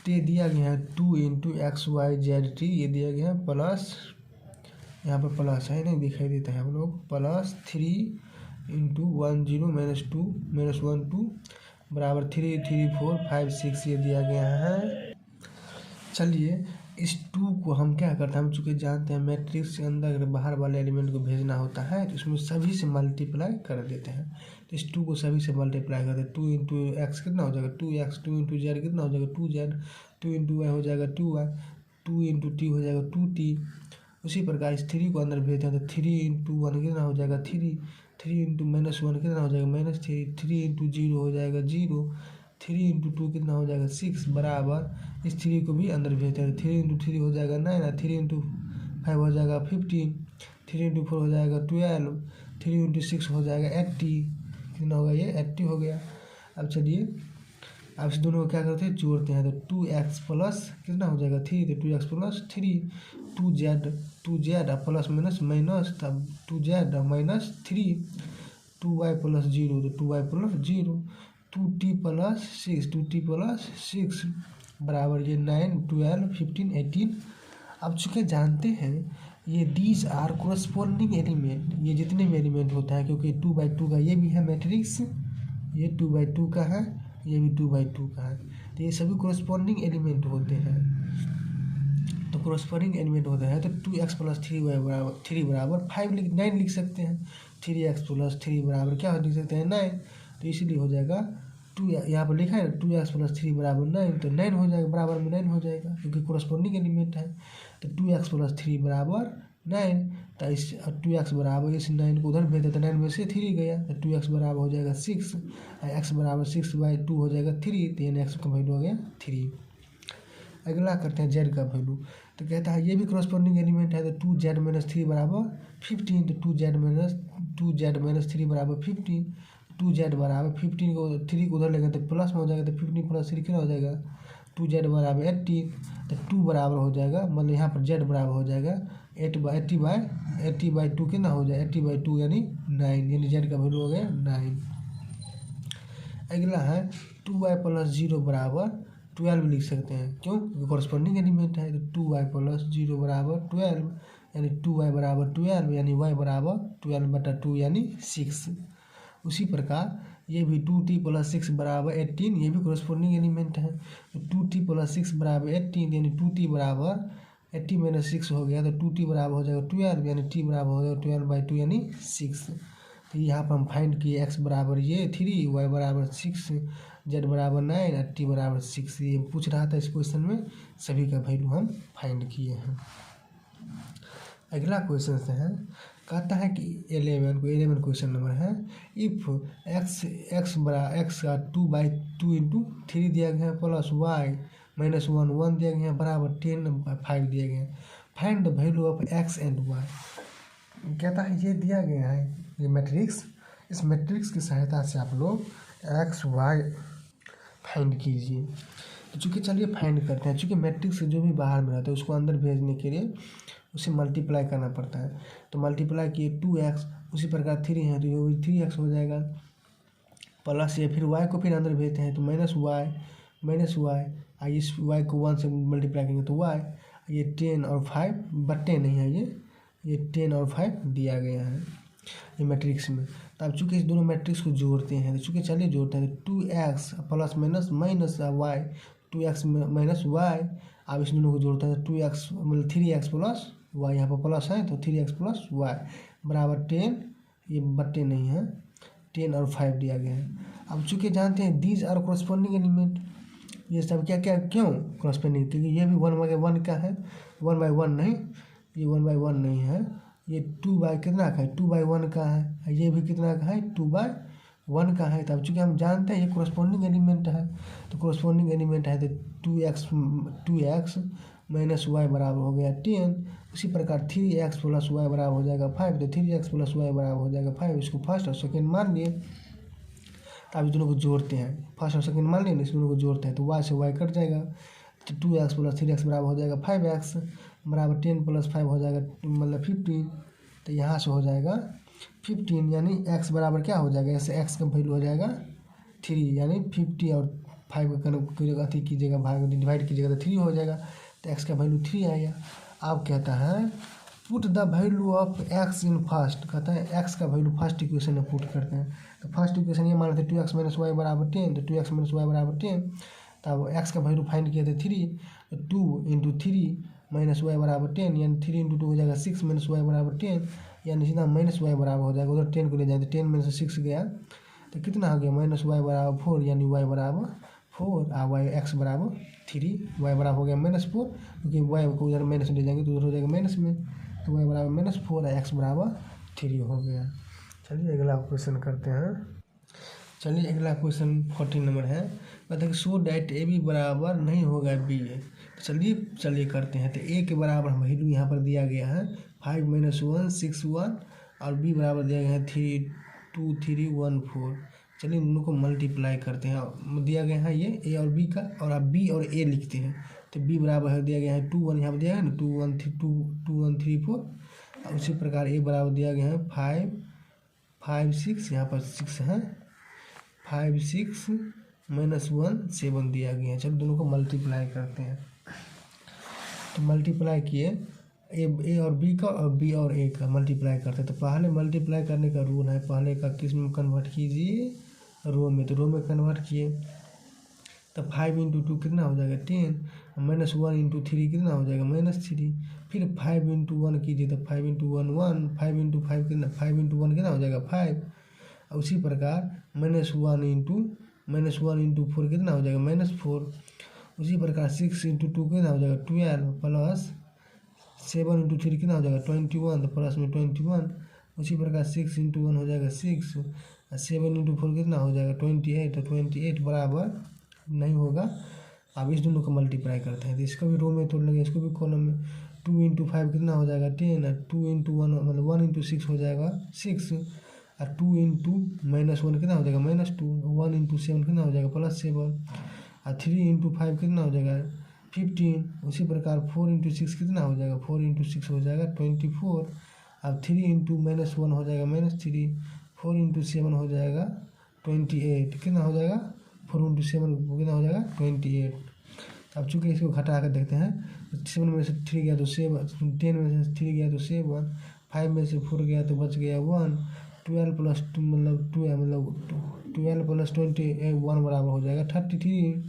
तो ये दिया गया है 2 × x y z t, ये दिया गया है प्लस, यहाँ पर प्लस है नहीं दिखाई देता है, हम लोग प्लस 3 × 10 - 2 -1 2 बराबर 3 3 4 5 6 ये दिया गया है। चलिए इस 2 को हम क्या करते हैं, हम चूँकि जानते हैं मैट्रिक्स के अंदर अगर बाहर वाले एलिमेंट को भेजना होता है तो इसमें सभी से मल्टीप्लाई कर देते हैं। तो इस 2 को सभी से मल्टीप्लाई कर देते हैं। 2 इंटू एक्स कितना हो जाएगा 2x, 2 इंटू जेड कितना हो जाएगा 2z, 2 इंटू वाई हो जाएगा 2y, 2 इंटू टी हो जाएगा 2t। उसी प्रकार इस 3 को अंदर भेजते हैं तो 3 इंटू 1 कितना हो जाएगा 3, 3 इंटू -1 कितना हो जाएगा -3, 3 इंटू 0 हो जाएगा 0, 3 इंटू 2 कितना हो जाएगा 6 बराबर इस 3 को भी अंदर भेजते हैं। 3 इंटू 3 हो जाएगा 9 और 3 इंटू 5 हो जाएगा 15, 3 इंटू 4 हो जाएगा 12, 3 इंटू 6 हो जाएगा 80, कितना होगा ये 80 हो गया। अब चलिए अब इस दोनों को क्या करते हैं जोड़ते हैं तो 2x प्लस कितना हो जाएगा 3, तो 2x प्लस 3, 2z और प्लस माइनस तब 2z माइनस 3, 2y प्लस 0 तो 2y plus 0, 2t plus 6, 2t plus 6 बराबर ये 9, 12, 15, 18। अब चूँकि जानते हैं ये दीज आर कोरस्पॉन्डिंग एलिमेंट, ये जितने भी एलिमेंट होता है क्योंकि 2/2 का ये भी है मैट्रिक्स, ये 2/2 का है, ये भी 2/2 का है, तो ये सभी कोरस्पॉन्डिंग एलिमेंट होते हैं। तो कोरस्पॉन्डिंग एलिमेंट होते हैं तो 2x प्लस 3y बराबर 3 बराबर 9 लिख सकते हैं। 3x प्लस 3 बराबर क्या लिख सकते हैं 9, तो इसीलिए हो जाएगा 2, यहाँ पर लिखा है 2x प्लस 3 बराबर 9, तो 9 हो जाएगा, बराबर में 9 हो जाएगा क्योंकि कोरस्पॉन्डिंग एलिमेंट है। तो 2x प्लस 3 बराबर 9, तो इस 2x बराबर इस 9 को उधर भेजते तो 9 में से 3 गया तो 2x बराबर हो जाएगा 6, x बराबर 6/2 हो जाएगा 3, तो यानी x का वैल्यू हो गया 3। अगला करते हैं z का वैल्यू, तो कहता है ये भी कोरस्पॉन्डिंग एलिमेंट है तो 2z माइनस 3 बराबर 15, तो 2z माइनस 3 बराबर 15, 2z बराबर 15 को 3 को उधर लेंगे तो प्लस में हो जाएगा, तो 15 प्लस 3 कितना हो जाएगा 2z बराबर 18, तो 2 बराबर हो जाएगा मतलब यहाँ पर z बराबर हो जाएगा 80/2 कितना हो जाएगा 80/2 यानी 9, यानी z का वैल्यू हो गया 9। अगला है 2y प्लस 0 बराबर 12 लिख सकते हैं, क्यों क्योंकि कॉरस्पॉन्डिंग एलिमेंट है। तो 2y प्लस 0 बराबर 12 यानी 2y बराबर 12 यानी y बराबर 12/2 यानी 6। उसी प्रकार ये भी 2t प्लस 6 बराबर 18, ये भी कॉरस्पॉन्डिंग एलिमेंट है। तो 2t प्लस 6 बराबर 18 यानी 2t बराबर 80 माइनस 6 हो गया, तो 2t बराबर हो जाएगा 12 यानी t बराबर हो जाएगा 12/2 यानी 6। तो यहाँ पर हम फाइंड किए x बराबर ये 3, y बराबर 6, z बराबर 9 और t बराबर 6। ये पूछ रहा था इस क्वेश्चन में, सभी का वैल्यू हम फाइंड किए हैं। अगला क्वेश्चन से है, कहता है कि 11 क्वेश्चन नंबर है, इफ x का 2/2 इंटू 3 दिया गया है प्लस y माइनस 1 दिया गया है बराबर 10/5 दिया गया है, find the value of x and y। कहता है ये दिया गया है ये मैट्रिक्स, इस मैट्रिक्स की सहायता से आप लोग x y फाइंड कीजिए। तो चूँकि चलिए फाइंड करते हैं, चूँकि मैट्रिक्स जो भी बाहर में रहता है उसको अंदर भेजने के लिए उसे मल्टीप्लाई करना पड़ता है। तो मल्टीप्लाई किए 2x, उसी प्रकार 3 है तो ये 3x हो जाएगा, प्लस ये फिर y को फिर अंदर भेजते हैं तो माइनस y इस y को 1 से मल्टीप्लाई करेंगे तो y, ये 10 और 5 बट्टे नहीं है, ये 10 और 5 दिया गया है ये मैट्रिक्स में। तो अब चूँकि इस दोनों मैट्रिक्स को जोड़ते हैं तो चूँकि चलिए जोड़ते हैं तो 2x plus minus y, 2x minus y, अब इस दोनों को जोड़ते हैं तो 2x मतलब 3x प्लस y, यहाँ पर प्लस है तो 3x प्लस y बराबर 10, ये बट्टे नहीं है 10 और 5 दिया गया है। अब चूँकि जानते हैं दीज आर कोरस्पॉन्डिंग एलिमेंट, ये सब क्या क्या क्यों कोरस्पॉन्डिंग, क्योंकि ये भी 1/1 का है, 1/1 नहीं, ये 1/1 नहीं है, ये 2 कितना का है 2/1 का है, ये भी कितना का है 2/1 का है। तब चूँकि हम जानते हैं ये कोरस्पॉन्डिंग एलिमेंट है, तो कोरस्पॉन्डिंग एलिमेंट है तो 2x माइनस y बराबर हो गया 10। उसी प्रकार 3x प्लस y बराबर हो जाएगा 5, तो 3x प्लस y बराबर हो जाएगा 5। इसको फर्स्ट और सेकेंड मान लिए, तो आप इस दोनों को जोड़ते हैं, फर्स्ट और सेकेंड मान लिए, इस दोनों को जोड़ते हैं तो y से y कट जाएगा, तो 2x प्लस 3x बराबर हो जाएगा 5x बराबर 10 प्लस 5 हो जाएगा मतलब 15। तो यहाँ से हो जाएगा 15 यानी x बराबर क्या हो जाएगा, ऐसे x का वैल्यू हो जाएगा 3 यानी 50 और 5 का अति कीजिएगा भाग डिवाइड कीजिएगा तो 3 हो जाएगा, तो x का वैल्यू 3 आएगा। अब कहता है put the value of x in first, कहता है x का वैल्यू फर्स्ट इक्वेशन में पुट करते हैं। तो फर्स्ट इक्वेशन ये मान लेते हैं 2x माइनस y बराबर 10, तो 2x माइनस y बराबर 10। तो अब एक्स का वैल्यू फाइंड किया था 3, तो 2 इंटू 3 माइनस वाई बराबर 10, यानी 3 इंटू 2 हो जाएगा 6 माइनस वाई बराबर 10, यानी सीधा माइनस वाई बराबर हो जाएगा, उधर 10 को ले जाए तो 10 में से 6 गया तो कितना हो गया माइनस वाई बराबर 4, यानी वाई बराबर 4 और वाई एक्स बराबर 3, वाई बराबर हो गया -4, क्योंकि वाई को उधर माइनस ले जाएंगे तो उधर हो जाएगा माइनस में, तो वाई बराबर -4 और एक्स बराबर 3 हो गया। चलिए अगला क्वेश्चन करते हैं। चलिए अगला क्वेश्चन 14 नंबर है, कहते हैं कि सो डैट ए बी बराबर नहीं होगा बी ए। चलिए करते हैं। तो ए के बराबर वैल्यू यहाँ पर दिया गया है 5 - 1 6 1 और बी बराबर दिया गया है 3 2 3 1 4। चलिए इन दोनों को मल्टीप्लाई करते हैं। दिया गया है ये ए और बी का, और आप बी और ए लिखते हैं तो बी बराबर है दिया गया है 2 1, यहाँ पर दिया गया है ना 2 1 3 2 1 3 4। उसी प्रकार ए बराबर दिया गया है 5 5 6, यहाँ पर 6 है 5 6 - 1 7 दिया गया है। चलो दोनों को मल्टीप्लाई करते हैं। तो मल्टीप्लाई किए ए और बी का और बी और ए का मल्टीप्लाई करते हैं। तो पहले मल्टीप्लाई करने का रूल है, पहले का किस में कन्वर्ट कीजिए, रो में। तो रो में कन्वर्ट किए तो 5 इंटू 2 कितना हो जाएगा 10, -1 इंटू 3 कितना हो जाएगा -3। फिर 5 इंटू 1 कीजिए तो 5 इंटू 1 1, 5 इंटू 5 कितना 5 इंटू 1 कितना हो जाएगा 5। उसी प्रकार -1 इंटू 4 कितना हो जाएगा -4। उसी प्रकार 6 इंटू 2 कितना हो जाएगा 12 प्लस 7 इंटू 3 कितना हो जाएगा 21, तो प्लस में 21। उसी प्रकार 6 इंटू 1 हो जाएगा 6 और 7 इंटू 4 कितना हो जाएगा 28, तो 28 बराबर नहीं होगा। अब इस दोनों को मल्टीप्लाई करते हैं तो इसको भी रो में तोड़ लेंगे, इसको भी कॉलम में। 2 इंटू 5 कितना हो जाएगा 10 और 2 इंटू 1 मतलब 1 इंटू 6 हो जाएगा 6 और 2 इंटू -1 कितना हो जाएगा -2, 1 इंटू 7 कितना हो जाएगा +7 और 3 इंटू 5 कितना हो जाएगा 15। उसी प्रकार 4 इंटू 6 कितना हो जाएगा 4 इंटू 6 हो जाएगा 24। अब 3 इंटू -1 हो जाएगा -3, 4 इंटू 7 हो जाएगा 28, कितना हो जाएगा 4 इंटू 7 कितना हो जाएगा 28। अब चूँकि इसको घटा कर देखते हैं, 7 में से 3 गया तो 7, 10 में से 3 गया तो 7, 5 में से 4 गया तो बच गया 1, 12 प्लस 2 मतलब 12 प्लस 21 बराबर हो जाएगा 33।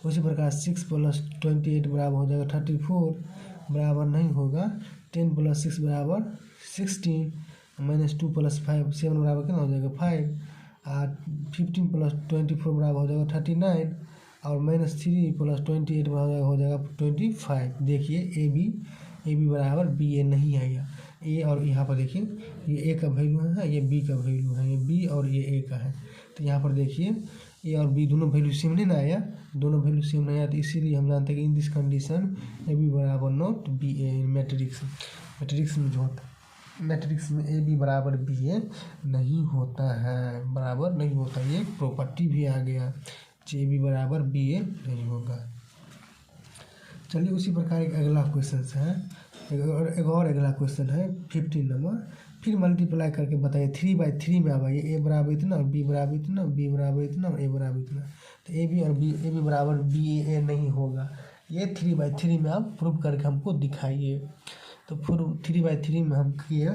उसी प्रकार 6 प्लस 28 बराबर हो जाएगा 34, बराबर नहीं होगा 10 प्लस 6 बराबर 16, -2 प्लस 5 7 बराबर कितना हो जाएगा 5 और 15 प्लस 24 बराबर हो जाएगा 39 और -3 प्लस 28 बराबर हो जाएगा 25। देखिए ए बी बराबर बी ए नहीं आएगा। ए और यहाँ पर देखिए ये ए का वैल्यू है, ये बी का वैल्यू है, ये बी और ये ए का है। तो यहाँ पर देखिए ए और बी दोनों वैल्यू सेम नहीं ना आया, दोनों वैल्यू सेम नहीं आया, तो इसीलिए हम जानते हैं कि in this condition A B बराबर नॉट बी ए। मैट्रिक्स में जो होता है, मैट्रिक्स में ए बी बराबर बी ए नहीं होता है, बराबर नहीं होता। ये प्रॉपर्टी भी आ गया, ए बी बराबर बी ए नहीं होगा। चलिए उसी प्रकार एक अगला क्वेश्चन है, एक और अगला क्वेश्चन है 15 नंबर। फिर मल्टीप्लाई करके बताइए 3/3 में आवाइए ए बराबर इतना और बी बराबर इतना, बी बराबर इतना और ए बराबर इतना। तो ए बी बराबर बी ए नहीं होगा। ये 3/3 में आप प्रूव करके हमको दिखाइए। तो फिर 3/3 में हम किए,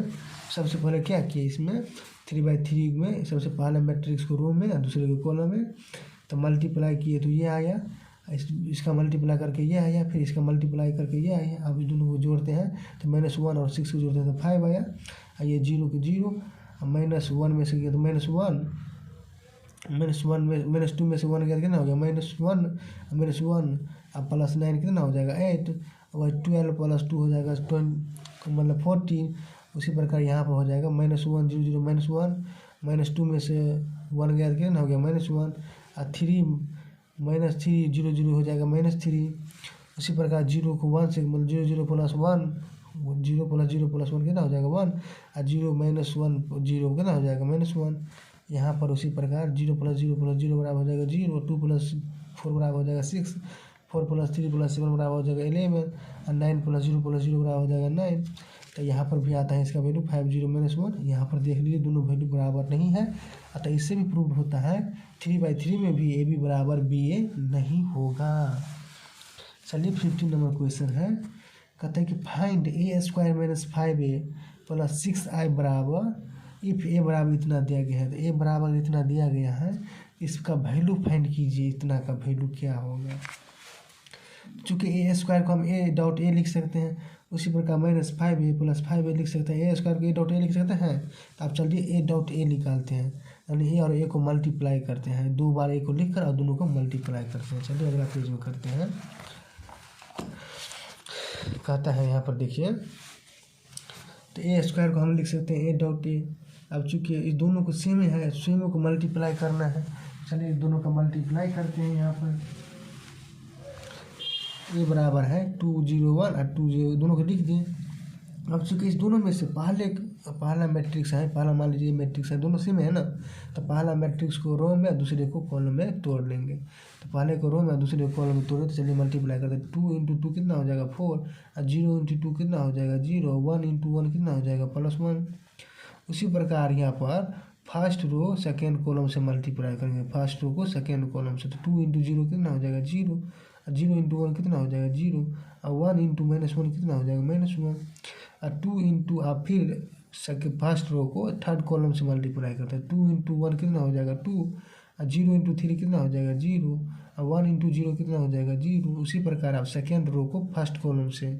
सबसे पहले क्या किए इसमें 3/3 में सबसे पहले मैट्रिक्स को रो में और दूसरे को कॉलम में। तो मल्टीप्लाई किए तो ये आया, इसका मल्टीप्लाई करके ये आया, फिर इसका मल्टीप्लाई करके ये आया। अब इस दोनों को जोड़ते हैं तो -1 और 6 को जोड़ते हैं तो 5 आया, और ये 0 को 0, -1 में से गया तो -1 में -2 में से 1 गया कितना हो गया -1 अब +9 कितना हो जाएगा 8, और 12 प्लस 2 हो जाएगा 20 मतलब 14। उसी प्रकार यहाँ पर हो जाएगा -1 0 0 -1 -2 में से 1 गया कितना हो गया -1 और 3 -3 0 0 हो जाएगा -3। उसी प्रकार 0 को 1 से मतलब 0 0 प्लस 1 0 प्लस 0 प्लस 1 कितना हो जाएगा 1 और 0 -1 0 कितना हो जाएगा -1। यहाँ पर उसी प्रकार 0 प्लस 0 प्लस 0 बराबर हो जाएगा 0, 2 प्लस 4 बराबर हो जाएगा 6, 4 प्लस 3 प्लस 7 बराबर हो जाएगा 11 और 9 प्लस 0 बराबर हो जाएगा 9। तो यहाँ पर भी आता है इसका वैल्यू 5 0 -1। यहाँ पर देख लीजिए दोनों वैल्यू बराबर नहीं है, अतः इससे भी प्रूव होता है 3/3 में भी ए बी बराबर बी ए नहीं होगा। चलिए 15 नंबर क्वेश्चन है, कहते हैं कि फाइंड a² - 5a + 6i बराबर, इफ़ ए बराबर इतना दिया गया है तो ए बराबर इतना दिया गया है इसका वैल्यू फाइंड कीजिए, इतना का वैल्यू क्या होगा। चूँकि ए स्क्वायर को हम ए डॉट ए लिख सकते हैं, उसी प्रकार -5a + 5a लिख सकते हैं। ए स्क्वायर को ए डॉट ए लिख सकते हैं। तो आप चलिए ए डॉट ए निकालते हैं, यानी ए और ए को मल्टीप्लाई करते हैं, 2 बार ए को लिख कर और दोनों को मल्टीप्लाई करते हैं। चलिए अगला पेज में करते हैं। कहता है यहाँ पर देखिए, तो ए स्क्वायर को हम लिख सकते हैं ए डॉट ए। अब चूँकि इस दोनों को सेम है, सेम को मल्टीप्लाई करना है। चलिए दोनों का मल्टीप्लाई करते हैं। यहाँ पर ए बराबर है 201 और 20, दोनों को लिख दिए। अब चूँकि इस दोनों में से पहला मैट्रिक्स है, पहला मान लीजिए मैट्रिक्स है, दोनों सेम है ना, तो पहला मैट्रिक्स को रो में, दूसरे को कॉलम में तोड़ लेंगे। तो पहले को रो में, दूसरे को कॉलम में तोड़े, तो चलिए मल्टीप्लाई करते हैं। 2 × 2 कितना हो जाएगा 4, और 0 × 2 कितना हो जाएगा 0, 1 × 1 कितना हो जाएगा +1। उसी प्रकार यहाँ पर फर्स्ट रो सेकेंड कॉलम से मल्टीप्लाई करेंगे, फर्स्ट रो को सेकेंड कॉलम से। तो 2 × 0 कितना हो जाएगा 0, 0 × 1 कितना हो जाएगा 0, और 1 × -1 कितना हो जाएगा -1, और 2 × आप फिर फर्स्ट रो को थर्ड कॉलम से मल्टीप्लाई करते हैं। 2 × 1 कितना हो जाएगा 2, और 0 × 3 कितना हो जाएगा 0, और 1 × 0 कितना हो जाएगा 0। उसी प्रकार आप सेकेंड रो को फर्स्ट कॉलम से,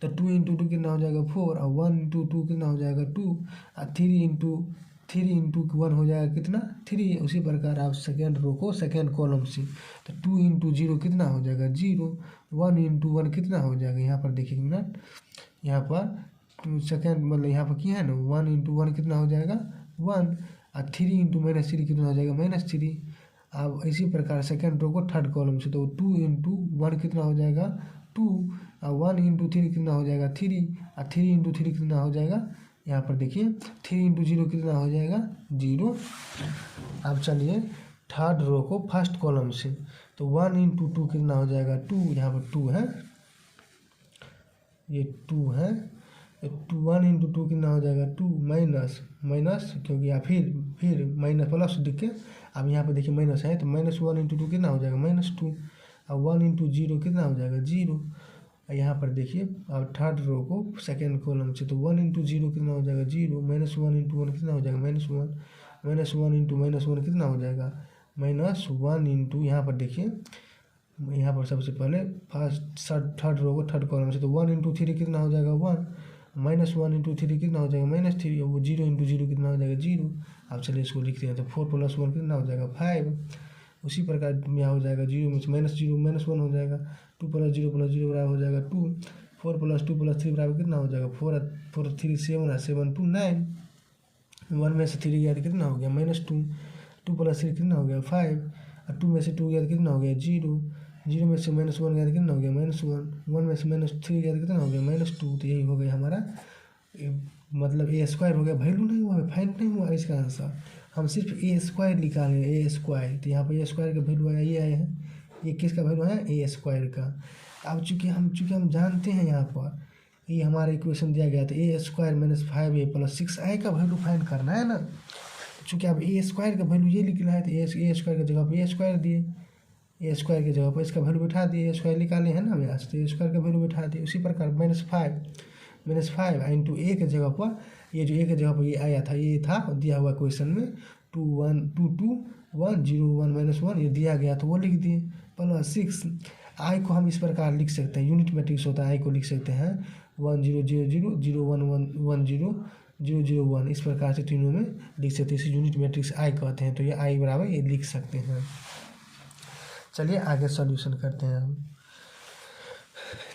तो 2 × 2 कितना हो जाएगा 4, और 1 × 2 कितना हो जाएगा 2, और 3 × 1 हो जाएगा कितना 3। उसी प्रकार आप सेकेंड रो को सेकेंड कॉलम से, तो 2 × 0 कितना हो जाएगा 0, 1 × 1 कितना हो जाएगा, यहाँ पर देखिए मिनट, यहाँ पर सेकेंड मतलब यहाँ पर क्या है ना, 1 × 1 कितना हो जाएगा 1, और 3 × -3 कितना हो जाएगा -3। अब इसी प्रकार सेकेंड रो को थर्ड कॉलम से, तो 2 × 1 कितना हो जाएगा 2, और 1 × 3 कितना हो जाएगा 3, और 3 × 3 कितना हो जाएगा, यहाँ पर देखिए 3 × 0 कितना हो जाएगा 0। अब चलिए थर्ड रो को फर्स्ट कॉलम से, तो 1 × 2 कितना हो जाएगा 2, यहाँ पर 2 है, ये 2 है, 1 × 2 कितना हो जाएगा 2, माइनस क्योंकि या फिर माइनस प्लस लिख के, अब यहाँ पर देखिए माइनस है, तो -1 × 2 कितना हो जाएगा -2, और 1 × 0 कितना हो जाएगा 0। यहाँ पर देखिए अब थर्ड रो को सेकेंड कॉलम से, तो 1 × 0 कितना हो जाएगा 0, -1 × 1 कितना हो जाएगा -1, -1 × -1 कितना हो जाएगा -1 × यहाँ पर देखिए, यहाँ पर सबसे पहले फर्स्ट थर्ड रो को थर्ड कॉलम से, तो 1 × 3 कितना हो जाएगा 1, -1 × 3 कितना हो जाएगा -3, और वो 0 × 0 कितना हो जाएगा 0। अब चलिए इसको लिखते हैं, तो 4 + 1 कितना हो जाएगा 5। उसी प्रकार यहाँ हो जाएगा 0 में से -0 -1 हो जाएगा, 2 + 0 + 0 बराबर हो जाएगा 2, 4 + 2 + 3 बराबर कितना हो जाएगा 4, 4 3 7 और 7 2 9, 1 में से 3 गया तो कितना हो गया -2, 2 + 3 कितना हो गया 5, और 2 में से 2 गया तो कितना हो गया 0, 0 में से -1 गया तो कितना हो गया -1, 1 में से -3 गया तो कितना हो गया -2। तो यही हो गया हमारा, मतलब ए स्क्वायर हो गया, वैल्यू नहीं हुआ, फाइंड नहीं हुआ इसका आंसर, हम सिर्फ ए स्क्वायर निकाले, ए स्क्वायर। तो यहाँ पर ए स्क्वायर का वैल्यू आया, ये आया है, ये किसका वैल्यू आया ए स्क्वायर का। अब चूँकि हम जानते हैं यहाँ पर ये हमारा इक्वेशन दिया गया, तो ए स्क्वायर -5a + 6i का वैल्यू फाइंड करना है ना। चूँकि अब ए स्क्वायर का वैल्यू ये निकला है, तो ए स्क्वायर की जगह पर ए स्क्वायर दिए, ए स्क्वायर की जगह पर इसका वैल्यू बैठा दिए, ए स्क्वायर निकाले हैं ना यहाँ से, तो ए स्क्वायर का वैल्यू बैठा दिए। उसी प्रकार -5 × ए के जगह पर, ये जो ए के जगह पर ये आया था, ये था दिया हुआ क्वेश्चन में 2 1 2 2 1 0 1 -1 ये दिया गया, तो वो लिख दिए +6। आई को हम इस प्रकार लिख सकते हैं, यूनिट मैट्रिक्स होता है, आई को लिख सकते हैं 1 0 0 0 0 1 1 1 0 0 0 1, इस प्रकार से तीनों में लिख सकते हैं। इसे यूनिट मैट्रिक्स आई कहते हैं, तो ये आई बराबर ये लिख सकते हैं। चलिए आगे सॉल्यूशन करते हैं हम।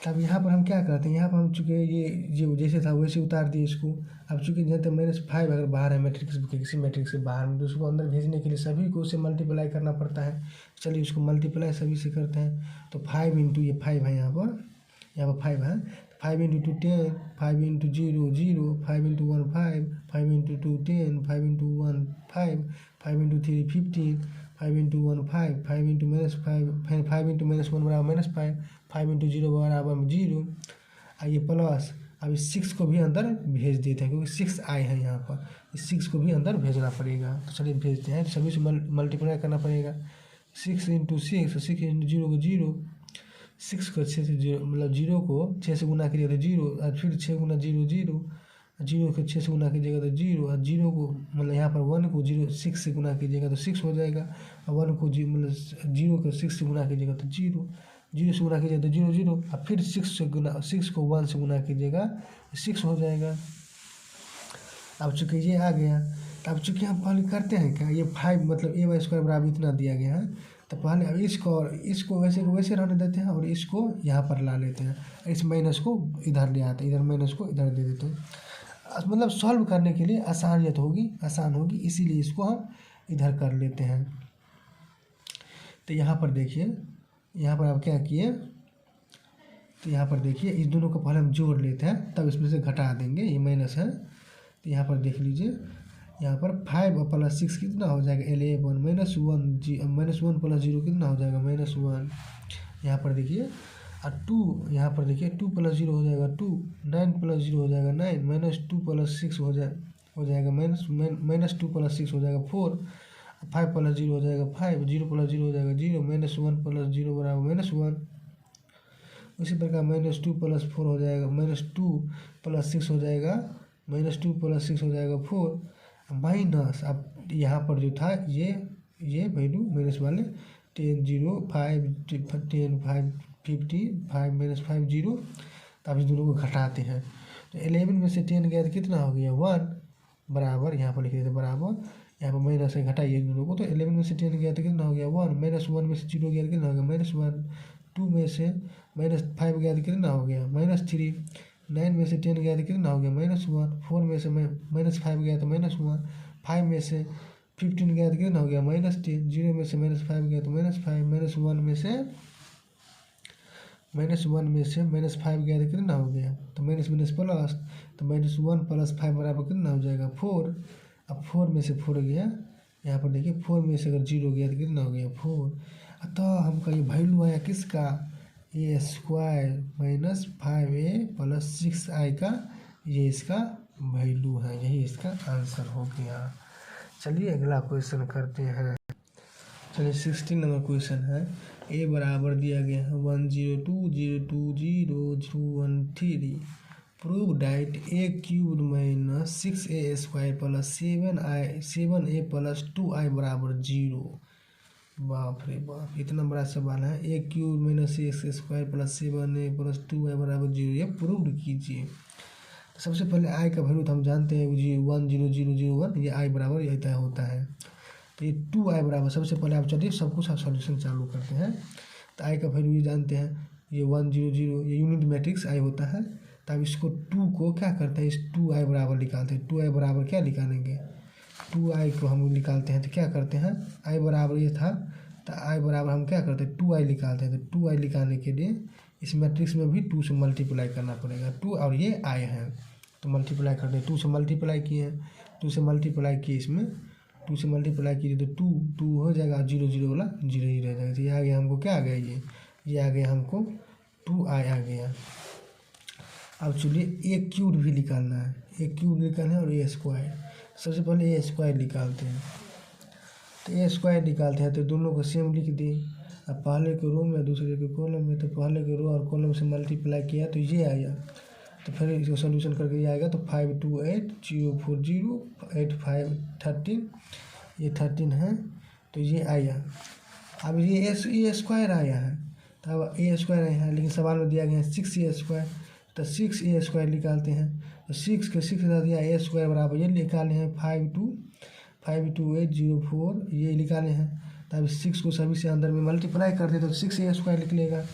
तब यहाँ पर हम क्या करते हैं, यहाँ पर हम चूँकि ये जो जैसे था वैसे उतार दिए इसको। अब चूँकि जहाँ तक -5 अगर बाहर है मैट्रिक्स के, किसी मैट्रिक्स से बाहर में, तो उसको अंदर भेजने के लिए सभी को उससे मल्टीप्लाई करना पड़ता है। चलिए उसको मल्टीप्लाई सभी से करते हैं, तो 5 × ये 5 है, यहाँ पर 5 है, 5 × 2 10, 5 × 0 0, 5 × 1 5, 5 × 2 10, 5 × 1 5, 5 × 3 15, 5 × 1 5, 5 × -5, 5 × -1 बराबर -5, 5 × 0 बराबर 0। ये प्लस, अब इस 6 को भी अंदर भेज देते हैं, क्योंकि 6 आए हैं यहाँ पर, इस 6 को भी अंदर भेजना पड़ेगा। तो चलिए भेजते हैं, तो सभी से मल्टीप्लाई करना पड़ेगा। 6 × 6, 6 × 0 को 0, 6 को 6 से 0 मतलब 0 को 6 से गुना करिए तो 0, और फिर 6 × 0 0, जीरो को 6 से गुना कीजिएगा तो जीरो, और जीरो को मतलब यहाँ पर 1 को 6 से गुना कीजिएगा तो 6 हो जाएगा, और 1 को मतलब जीरो को 6 से गुना कीजिएगा तो जीरो, जीरो से गुना कीजिएगा तो जीरो जीरो, और फिर 6 को 1 से गुना कीजिएगा 6 हो जाएगा। अब चूँकि ये आ गया, अब चूँकि हम पहले करते हैं क्या, ये 5 मतलब ए वाई स्क्वायर बराबर इतना दिया गया है, तो पहले अब इसको वैसे को वैसे रहने देते हैं और इसको यहाँ पर ला लेते हैं, इस माइनस को इधर ले आते हैं, इधर माइनस को इधर दे देते हैं। मतलब सॉल्व करने के लिए आसानियत होगी, आसान होगी, इसीलिए इसको हम इधर कर लेते हैं। तो यहाँ पर देखिए, यहाँ पर आप क्या किए, तो यहाँ पर देखिए इस दोनों को पहले हम जोड़ लेते हैं, तब इसमें से घटा देंगे, ये माइनस है। तो यहाँ पर देख लीजिए, यहाँ पर 5 और प्लस 6 कितना हो जाएगा 11 माइनस 1 माइनस 1 प्लस 0 कितना हो जाएगा -1। यहाँ पर देखिए, और 2 यहाँ पर देखिए 2 प्लस 0 हो जाएगा 2, 9 प्लस 0 हो जाएगा 9, माइनस 2 प्लस 6 हो जाएगा माइनस 2 प्लस 6 हो जाएगा 4, 5 प्लस 0 हो जाएगा 5, 0 प्लस 0 हो जाएगा 0, -1 प्लस 0 बराबर -1। उसी प्रकार -2 प्लस 4 हो जाएगा, -2 प्लस 6 हो जाएगा, -2 प्लस 6 हो जाएगा 4, माइनस अब यहाँ पर जो था ये वैल्यू माइनस वाले 10 0 5 10 5 50 5 -5 0। तो अब इस दोनों को घटाते हैं, तो 11 में से 10 गया तो कितना हो गया 1, बराबर यहाँ पर लिख देते बराबर, यहाँ पर माइनस से घटाइए इन दोनों को, तो 11 में से 10 गया तो कितना हो गया 1, -1 में से 0 गया तो कितना हो गया -1, 2 में से -5 गया तो कितना हो गया -3, 9 में से 10 गया तो कितना हो गया -1, 4 में से -5 गया तो -1, 5 में से 15 गया तो कितना हो गया -10, 0 में से -5 गया तो -5, -1 में से -5 गया तो कितना हो गया, तो माइनस माइनस प्लस, तो -1 प्लस 5 बराबर कितना हो जाएगा 4। अब 4 में से 4 गया, यहाँ पर देखिए 4 में से अगर 0 गया तो कितना हो गया 4। अतः हमका ये वैल्यू आया किसका, ए square minus 5a plus 6i का, ये इसका वैल्यू है, यही इसका आंसर हो गया। चलिए अगला क्वेश्चन करते हैं। चलिए 16 नंबर क्वेश्चन है, ए बराबर दिया गया है 102.020.013, prove that a cube minus 6a square plus 7a plus 2i बराबर 0। बाप रे बाप, इतना बड़ा सवाल है, A cube minus x square plus 7a plus 2i बराबर 0, ये प्रूव कीजिए। तो सबसे पहले आई का वैल्यू तो हम जानते हैं 10001, ये आई बराबर ये तय होता है, तो ये 2i बराबर, सबसे पहले आप चलिए सब कुछ सॉल्यूशन चालू करते हैं। तो आई का वैल्यू ये जानते हैं, ये 100, ये यूनिट मैट्रिक्स आई होता है। तब इसको 2 को क्या करते हैं, इस 2i बराबर निकालते हैं, 2i बराबर क्या निकालेंगे, 2i को हम निकालते हैं, तो क्या करते हैं, i बराबर ये था, तो i बराबर हम क्या करते हैं 2i निकालते हैं। तो 2i निकालने के लिए इस मैट्रिक्स में भी 2 से मल्टीप्लाई करना पड़ेगा, 2 और ये i है, तो मल्टीप्लाई करते हैं, 2 से मल्टीप्लाई किए हैं, 2 से मल्टीप्लाई किए, इसमें 2 से मल्टीप्लाई कीजिए तो 2 हो जाएगा, 0 0 वाला 0 ही रह जाएगा। तो ये आ गया हमको, क्या आ गया ये आ गया हमको 2i आ गया। अब चलिए ए क्यूब भी निकालना है, ए क्यूब निकालना है और ए स्क्वायर। सबसे पहले ए स्क्वायर निकालते हैं, तो ए स्क्वायर निकालते हैं तो दोनों को सेम लिख दिए। अब पहले के रो में दूसरे के कॉलम में, तो पहले के रो और कॉलम से मल्टीप्लाई किया तो ये आया, तो फिर इसको सोल्यूशन करके ये आएगा, तो 528 ये 13 है, तो ये आया। अब ये स्क्वायर आया है, तो अब ए स्क्वायर आया है, लेकिन सवाल में दिया गया है 6a स्क्वायर, तो 6a स्क्वायर निकालते हैं, तो 6 के 6 रह दिया, ए स्क्वायर बराबर ये निकाले हैं 52804, ये निकाले हैं। तब 6 को सभी से अंदर में मल्टीप्लाई कर दे तो 6a स्क्वायर निकलेगा,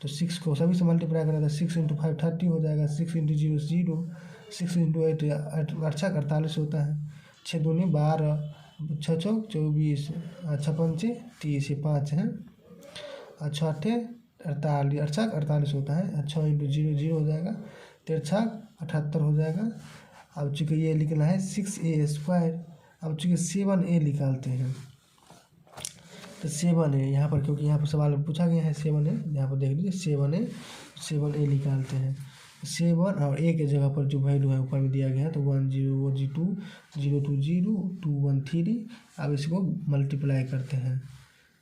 तो 6 को सभी से मल्टीप्लाई करें तो 6 × 5 30 हो जाएगा, 6 × 0 0, 6 × 8 48 होता है, 6 दूनी 12, 6 चौक 24, 6 पंचे 30, 5 है, 6 8 48 होता है, 6 × 0 0 हो जाएगा, 13 78 हो जाएगा। अब चूँकि ये लिखना है 6a स्क्वायर, अब चूँकि 7a निकालते हैं, तो 7a यहाँ पर, क्योंकि यहाँ पर सवाल में पूछा गया है 7a, यहाँ पर देख लीजिए 7a निकालते हैं। 7 और a के जगह पर जो वैल्यू है ऊपर में दिया गया है, तो 100202013। अब इसको मल्टीप्लाई करते हैं,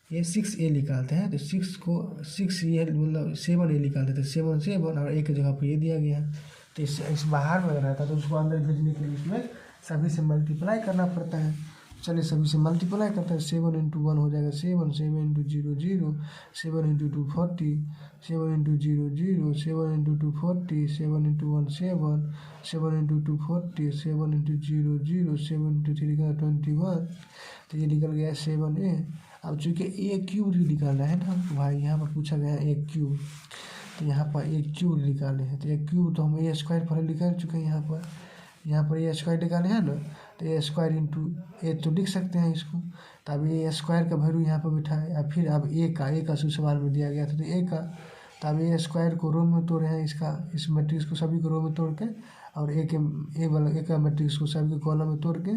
ये 6a निकालते हैं, तो 6 ये मतलब 7a निकालते हैं, तो 7 और a की जगह पर ये दिया गया है, तो इस बाहर में रहता है तो उसको अंदर भेजने के लिए इसमें सभी से मल्टीप्लाई करना पड़ता है। चलिए सभी से मल्टीप्लाई करते हैं। 7 × 1 हो जाएगा 7, 7 × 0 0, 7 × 2 40, 7 × 0 0, 7 × 2 40, 7 × 1 7, 7 × 2 40, 7 × 0 0, 7 × 3 का 21। तो ये निकल गया 7a। अब चूँकि a क्यूब भी निकालना है ना भाई, यहाँ पर पूछा गया है a क्यूब, तो यहाँ पर a क्यूब निकाले हैं। तो a क्यूब तो हम a स्क्वायर पहले निकाल चुके हैं। यहाँ पर a स्क्वायर निकाले हैं ना, तो a स्क्वायर इंटू a तो लिख सकते हैं इसको। तो अब a स्क्वायर का वैल्यू यहाँ पर बिठाए, अब फिर अब a का सवाल में दिया गया था तो a का, तो अब a स्क्वायर को रो में तोड़े हैं, इस मैट्रिक्स को सभी को रो में तोड़ के, और a का मैट्रिक्स को सभी के कॉलम में तोड़ के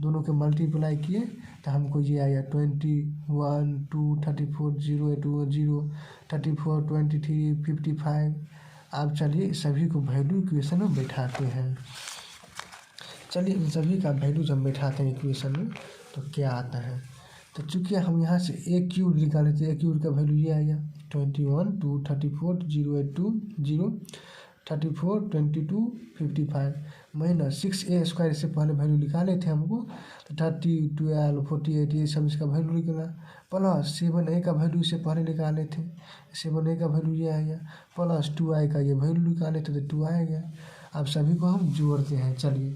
दोनों के मल्टीप्लाई किए तो हमको ये आया 21 2 34 0 8 0 34 23 55। अब चलिए सभी को वैल्यू इक्वेशन में बैठाते हैं। चलिए इन सभी का वैल्यू जब बैठाते हैं इक्वेशन में तो क्या आता है। तो चूँकि हम यहाँ से a क्यूब निकाले थे, a क्यूब का वैल्यू ये आया 21 2 34 0 8 0 34 22 55 माइनस 6a स्क्वायर। इससे पहले वैल्यू निकाले थे हमको, तो 30 12 48 ये सब इसका वैल्यू निकला, प्लस 7a का वैल्यू इससे पहले निकाले थे, 7a का वैल्यू ये आया, प्लस 2i का ये वैल्यू निकाले थे तो 2 आ गया। अब सभी को हम जोड़ते हैं। चलिए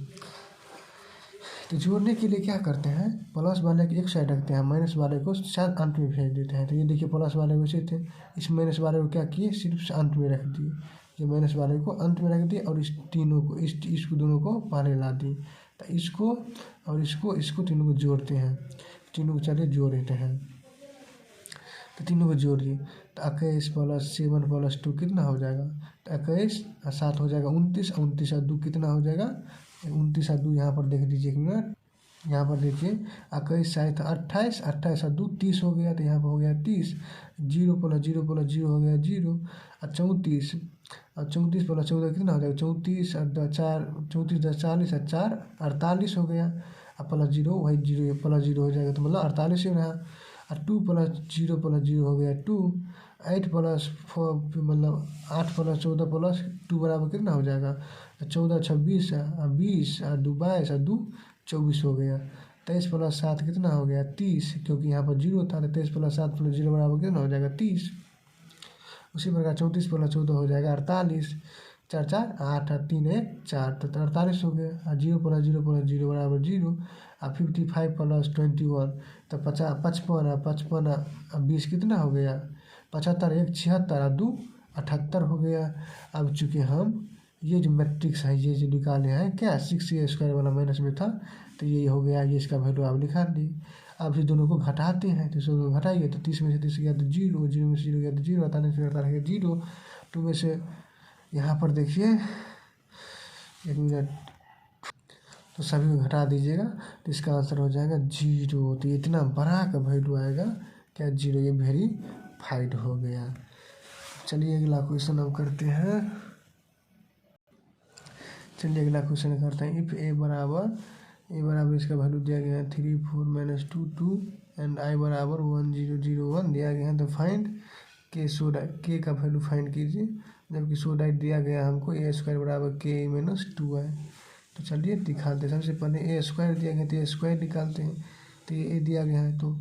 तो जोड़ने के लिए क्या करते हैं, प्लस वाले को एक साइड रखते हैं, माइनस वाले को शायद अंत में भेज देते हैं। तो ये देखिए प्लस वाले वैसे थे, इस माइनस वाले को क्या किए, सिर्फ अंत में रख दिए, ये माइनस वाले को अंत में रख दिए और इस तीनों को इसको दोनों को पहले ला दिए। तो इसको और इसको तीनों को जोड़ते हैं। तीनों को चलिए जोड़ देते हैं। तो तीनों को जोड़िए तो 21 + 7 + 2 कितना हो जाएगा, तो 21 और 7 हो जाएगा 29, 29 और 2 कितना हो जाएगा 29 और 2। यहाँ पर देख लीजिए एक मिनट, यहाँ पर देखिए 21 7 28, 28 और 2 30 हो गया, तो यहाँ पर हो गया 30। 0 + 0 + 0 हो गया 0 और 34, और 34 + 14 कितना हो जाएगा 34 और 4 34 10 40 और 4 48 हो गया, और प्लस 0 वही 0 प्लस 0 हो जाएगा तो मतलब 48 ही रहा। और 2 + 0 + 0 हो गया 2, 8 + 4 मतलब 8 + 14 + 2 बराबर कितना हो जाएगा 14 26 और 20 और 2 22 और 2 24 हो गया। 23 + 7 कितना हो गया 30, क्योंकि यहाँ पर 0 था तो 23 + 7 + 0 बराबर कितना हो जाएगा 30। उसी प्रकार 34 + 14 हो जाएगा 48, 4 4 8 और 3 1 4 तो 48 हो गया। और 0 + 0 + 0 बराबर 0, और 55 + 21 तो 55 और 55 और 20 कितना हो गया 75, 1 76 और 2 78 हो गया। अब चूँकि हम ये जो मैट्रिक्स है ये जो निकाले हैं क्या 6a स्क्वायर वाला माइनस में था, तो ये हो गया, ये इसका वैल्यू आप निकाल दी। अब इस दोनों को घटाते हैं, तो इसको घटाइए तो 30 में से 30 गया तो 0, 0 में से 0 गया तो 0, 48 में 48 गया 0, 2 में से यहाँ पर देखिए एक मिनट, तो सभी को घटा दीजिएगा तो इसका आंसर हो जाएगा 0। तो इतना बड़ा का वैल्यू आएगा क्या 0, ये वेरीफाइड हो गया। चलिए अगला क्वेश्चन हम करते हैं। चलिए अगला क्वेश्चन करते हैं। इफ़ a बराबर इसका वैल्यू दिया गया है 3 4 - 2 2 एंड i बराबर 1 0 0 1 दिया गया है, तो फाइंड के का वैल्यू फाइंड कीजिए। जबकि सोडाइट दिया गया हमको a स्क्वायर बराबर k - 2 है। तो चलिए दिखाते हैं। सबसे पहले a स्क्वायर दिया गया तो a स्क्वायर निकालते हैं। तो ये a दिया गया है तो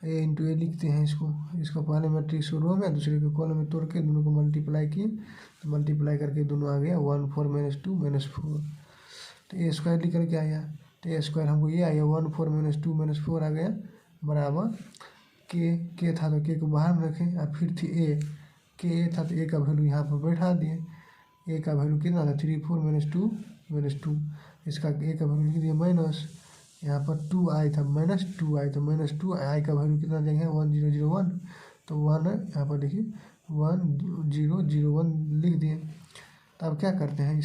a × a लिखते हैं इसको पहले मैट्रिक्स को रो में दूसरे को कॉलम में तोड़ के दोनों को मल्टीप्लाई किए, तो मल्टीप्लाई करके दोनों आ गया 1 4 - 2 - 4। तो a स्क्वायर निकल के आया, तो a स्क्वायर हमको ये आया 1 4 - 2 - 4 आ गया बराबर k था तो k को बाहर में रखें, और फिर थी a था तो a का वैल्यू यहाँ पर बैठा दिए। a का वैल्यू कितना था 3 4 - 2 - 2, इसका a का वैल्यू लिख दिया माइनस, यहाँ पर 2i था -2i, तो -2i का वैल्यू कितना देंगे 1 0 0 1, तो 1 यहाँ पर देखिए 1 0 0 1 लिख दिए। तो अब क्या करते हैं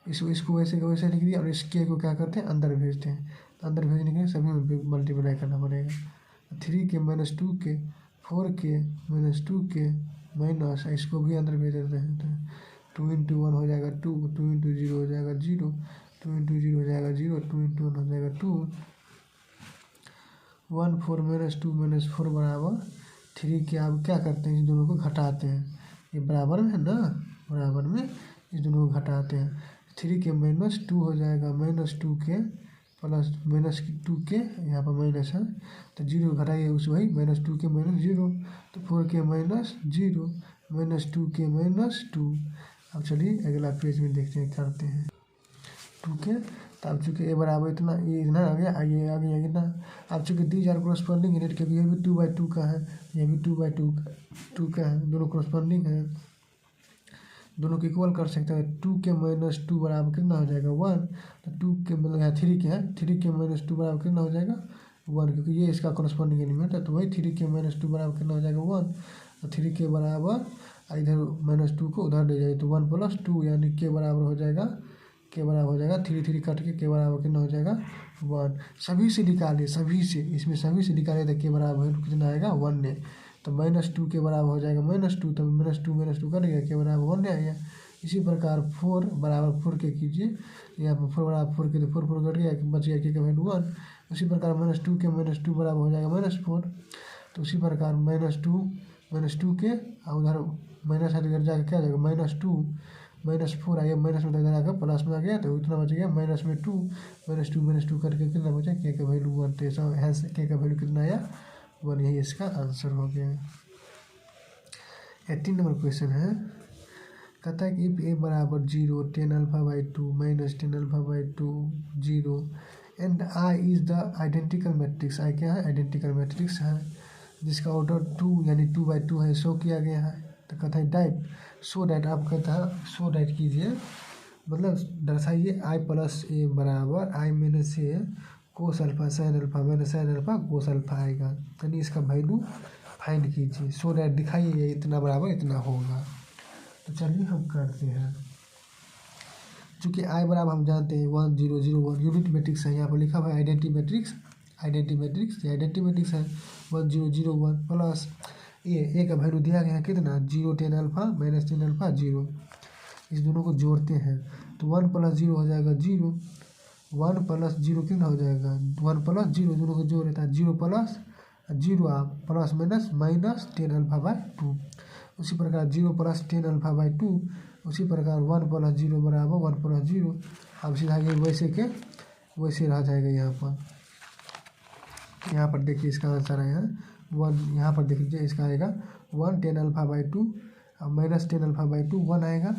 इसको वैसे का वैसे लिख दिया, और इस k को क्या करते हैं अंदर भेजते हैं। तो अंदर भेजने के लिए सभी में मल्टीप्लाई करना पड़ेगा। 3k - 2k 4k - 2k minus, इसको भी अंदर भेज देते हैं। तो 2 × 1 हो जाएगा 2, 2 × 0 हो जाएगा 0, 2 × 0 हो जाएगा 0, 2 × 1 हो जाएगा 2, 1 4 - 2 - 4 बराबर 3 के। अब क्या करते हैं इस दोनों को घटाते हैं, ये बराबर में है ना, बराबर में इस दोनों को घटाते हैं। 3 के माइनस 2 हो जाएगा, माइनस 2 के प्लस माइनस 2 के यहाँ पर माइनस है तो 0 घटाइए उस वही माइनस 2 के माइनस 0 तो 4 के माइनस 0 माइनस 2 के माइनस 2। अब चलिए अगला पेज में देखते हैं करते हैं 2 के। तो अब चूँकि ए बराबर इतना, ये इतना आ गया, आगे आ गया इतना। अब चूँकि दी आर कॉरस्पॉन्डिंग यूनिट, क्योंकि ये भी 2/2 का है, ये भी 2/2 का है, दोनों कॉरस्पॉन्डिंग है, दोनों को इक्वल कर सकते हैं। 2 के माइनस 2 बराबर कितना हो जाएगा 1, तो 2 के मतलब यहाँ 3 के है, 3 के माइनस 2 बराबर कितना हो जाएगा 1, क्योंकि ये इसका कॉरस्पॉन्डिंग एलिमेंट है, तो वही 3 के माइनस 2 बराबर कितना हो जाएगा 1। तो 3 के बराबर इधर माइनस 2 को उधर ले जाइए तो 1 + 2 यानी के बराबर हो जाएगा, के बराबर हो जाएगा 3 3 कट के बराबर कितना हो जाएगा 1। सभी से निकालिए, सभी से, इसमें सभी से निकालिए तो के बराबर कितना आएगा 1 ने, तो -2 के बराबर हो जाएगा -2, तो -2 कट गया, के बराबर 1 ने आएगा। इसी प्रकार 4 बराबर 4 के कीजिए, यहाँ पर 4 बराबर 4 के तो 4 4 कट गया, बच गया के का वैल्यू 1। उसी प्रकार -2 के -2 बराबर हो जाएगा -4, तो उसी प्रकार -2 के और उधर माइनस है तो इधर जाकर क्या आ जाएगा -2 -4 आ गया, माइनस में इधर आकर प्लस में आ गया तो इतना बच गया माइनस में 2 -2 करके कितना बचा के का वैल्यू 1। तो ऐसा है के का वैल्यू कितना आया 1, यही इसका आंसर हो गया। 18 नंबर क्वेश्चन है, कहता है कि इफ ए बराबर 0 tan α/2 minus tan α/2 0 and I is the identical matrix, I क्या है आइडेंटिकल मैट्रिक्स है जिसका ऑर्डर 2 यानी 2/2 है, शो किया गया है। तो कहता है डाइट, सो डैट, आप कहता है सो डैट कीजिए, मतलब दर्शाइए आई प्लस ए बराबर I minus A cos alpha sine alpha minus sine alpha cos alpha आएगा, यानी इसका वैल्यू फाइंड कीजिए, सो डैट दिखाइए ये इतना बराबर इतना होगा। तो चलिए हम करते हैं, चूँकि आई बराबर हम जानते हैं 1 0 0 1 यूनिट मैट्रिक्स है, यहाँ पर लिखा हुआ है आइडेंटिटी मैट्रिक्स, आइडेंटिटी मैट्रिक्स है 1 0 0 1 प्लस ए का वैल्यू दिया गया है कितना 0 tan alpha minus tan alpha 0, इस दोनों को जोड़ते हैं तो 1 + 0 हो जाएगा 0, 1 + 0 कितना हो जाएगा 1 + 0, दोनों को जोड़ देता है 0 + 0 आप प्लस माइनस tan अल्फा/2। उसी प्रकार 0 + tan अल्फा/2, उसी प्रकार 1 + 0 बराबर 1 + 0। अब सीधा ये वैसे के वैसे रह जाएगा। यहाँ पर देखिए इसका आंसर है 1, यहाँ पर देख लीजिए इसका आएगा 1 tan अल्फा/2 और माइनस tan अल्फा/2 1 आएगा।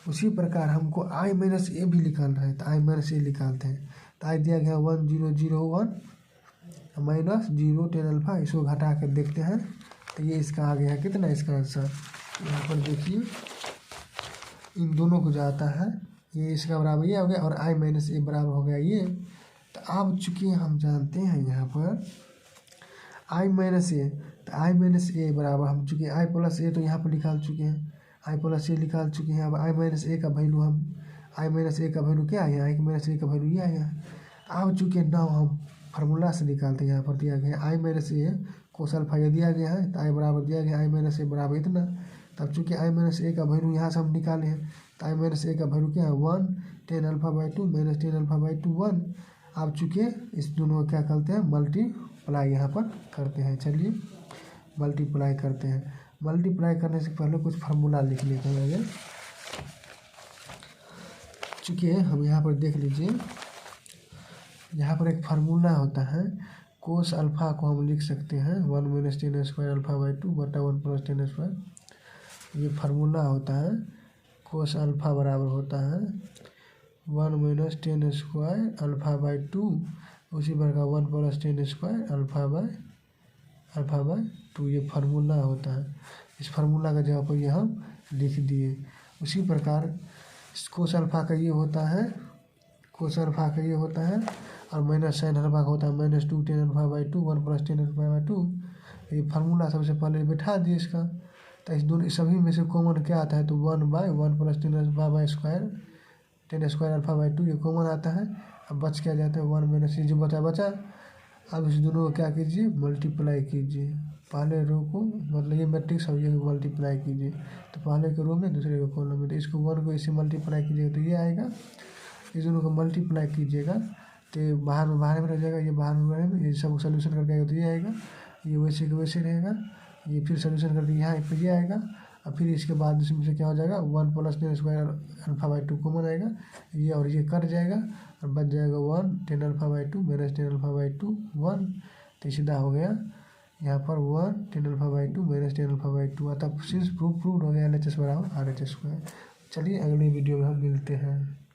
उसी प्रकार हमको आई माइनस ए भी निकालना है, तो आई माइनस ए निकालते हैं। तो आई दिया गया 1 0 0 1 माइनस 0 tan अल्फा, इसको घटा कर देखते हैं तो ये इसका आ गया है कितना इसका आंसर। यहाँ पर देखिए इन दोनों को जाता है, ये इसका बराबर ये हो गया और आई माइनस ए बराबर हो गया ये। तो अब चूँकि हम जानते हैं यहाँ पर आई माइनस ए, तो आई माइनस ए बराबर हम चूँकि आई प्लस ए तो यहाँ पर निकाल चुके हैं, आई प्लस ए निकाल चुके हैं। अब आई माइनस ए का वैल्यू आई माइनस ए का वैल्यू क्या आया, आई माइनस ए का वैल्यू ये आया। अब चूँकि नाउ हम फार्मूला से निकालते हैं, यहाँ पर दिया गया है आई माइनस ए कोस अल्फा ये दिया गया है, तो आई बराबर दिया गया आई माइनस ए बराबर इतना। तब चूँकि आई माइनस ए का वैल्यू यहाँ से हम निकाले हैं, तो आई माइनस ए का वैल्यू क्या है 1 tan अल्फा/2 माइनस tan अल्फा/2 1। अब चूँकि इस दोनों को क्या करते हैं मल्टीप्लाई यहाँ पर करते हैं, चलिए मल्टीप्लाई करते हैं। मल्टीप्लाई करने से पहले कुछ फार्मूला लिख लेते हैं आगे। चूँकि हम यहाँ पर देख लीजिए, यहाँ पर एक फार्मूला होता है कोस अल्फा को हम लिख सकते हैं 1 - tan² अल्फा/2 बटा 1 + tan²। ये फार्मूला होता है कोस अल्फा बराबर होता है 1 - tan² अल्फा/2, उसी प्रकार 1 + tan² अल्फा/2 ये फार्मूला होता है। इस फार्मूला का जगह पर ये हम लिख दिए। उसी प्रकार कोस अल्फा का ये होता है, कोस अल्फा का ये होता है और माइनस साइन अल्फा का होता है -2 tan अल्फा/2 1 + tan अल्फा/2। ये फार्मूला सबसे पहले बैठा दिए इसका। तो इस दोनों सभी में से कॉमन क्या आता है, तो 1/1 + tan अल्फा/2 ये कॉमन आता है। अब बच क्या जाता है 1 माइनस जो बचा। अब इस दोनों को क्या कीजिए मल्टीप्लाई कीजिए, पहले रो को मतलब ये मैट्रिक्स और ये मल्टीप्लाई कीजिए, तो पहले के रो में दूसरे के कॉलम में, तो इसको 1 को इसे मल्टीप्लाई कीजिएगा तो ये आएगा। इस दोनों को मल्टीप्लाई कीजिएगा तो बाहर में रह जाएगा, ये बाहर में ये सब सोल्यूशन करके आएगा तो ये आएगा, ये वैसे के वैसे रहेगा, ये फिर सोल्यूशन करके यहाँ पर ये आएगा और फिर इसके बाद इसमें से क्या हो जाएगा 1 + ten square alpha by 2 common आएगा, ये और ये कट जाएगा और बच जाएगा 1 tan alpha by 2 minus tan alpha by 2 1। तो सीधा हो गया यहाँ पर 1 tan alpha by 2 minus tan alpha by 2 अतः सिंस प्रूव हो गया LHS बराबर RHS स्क्वायर। चलिए अगले वीडियो में हम मिलते हैं।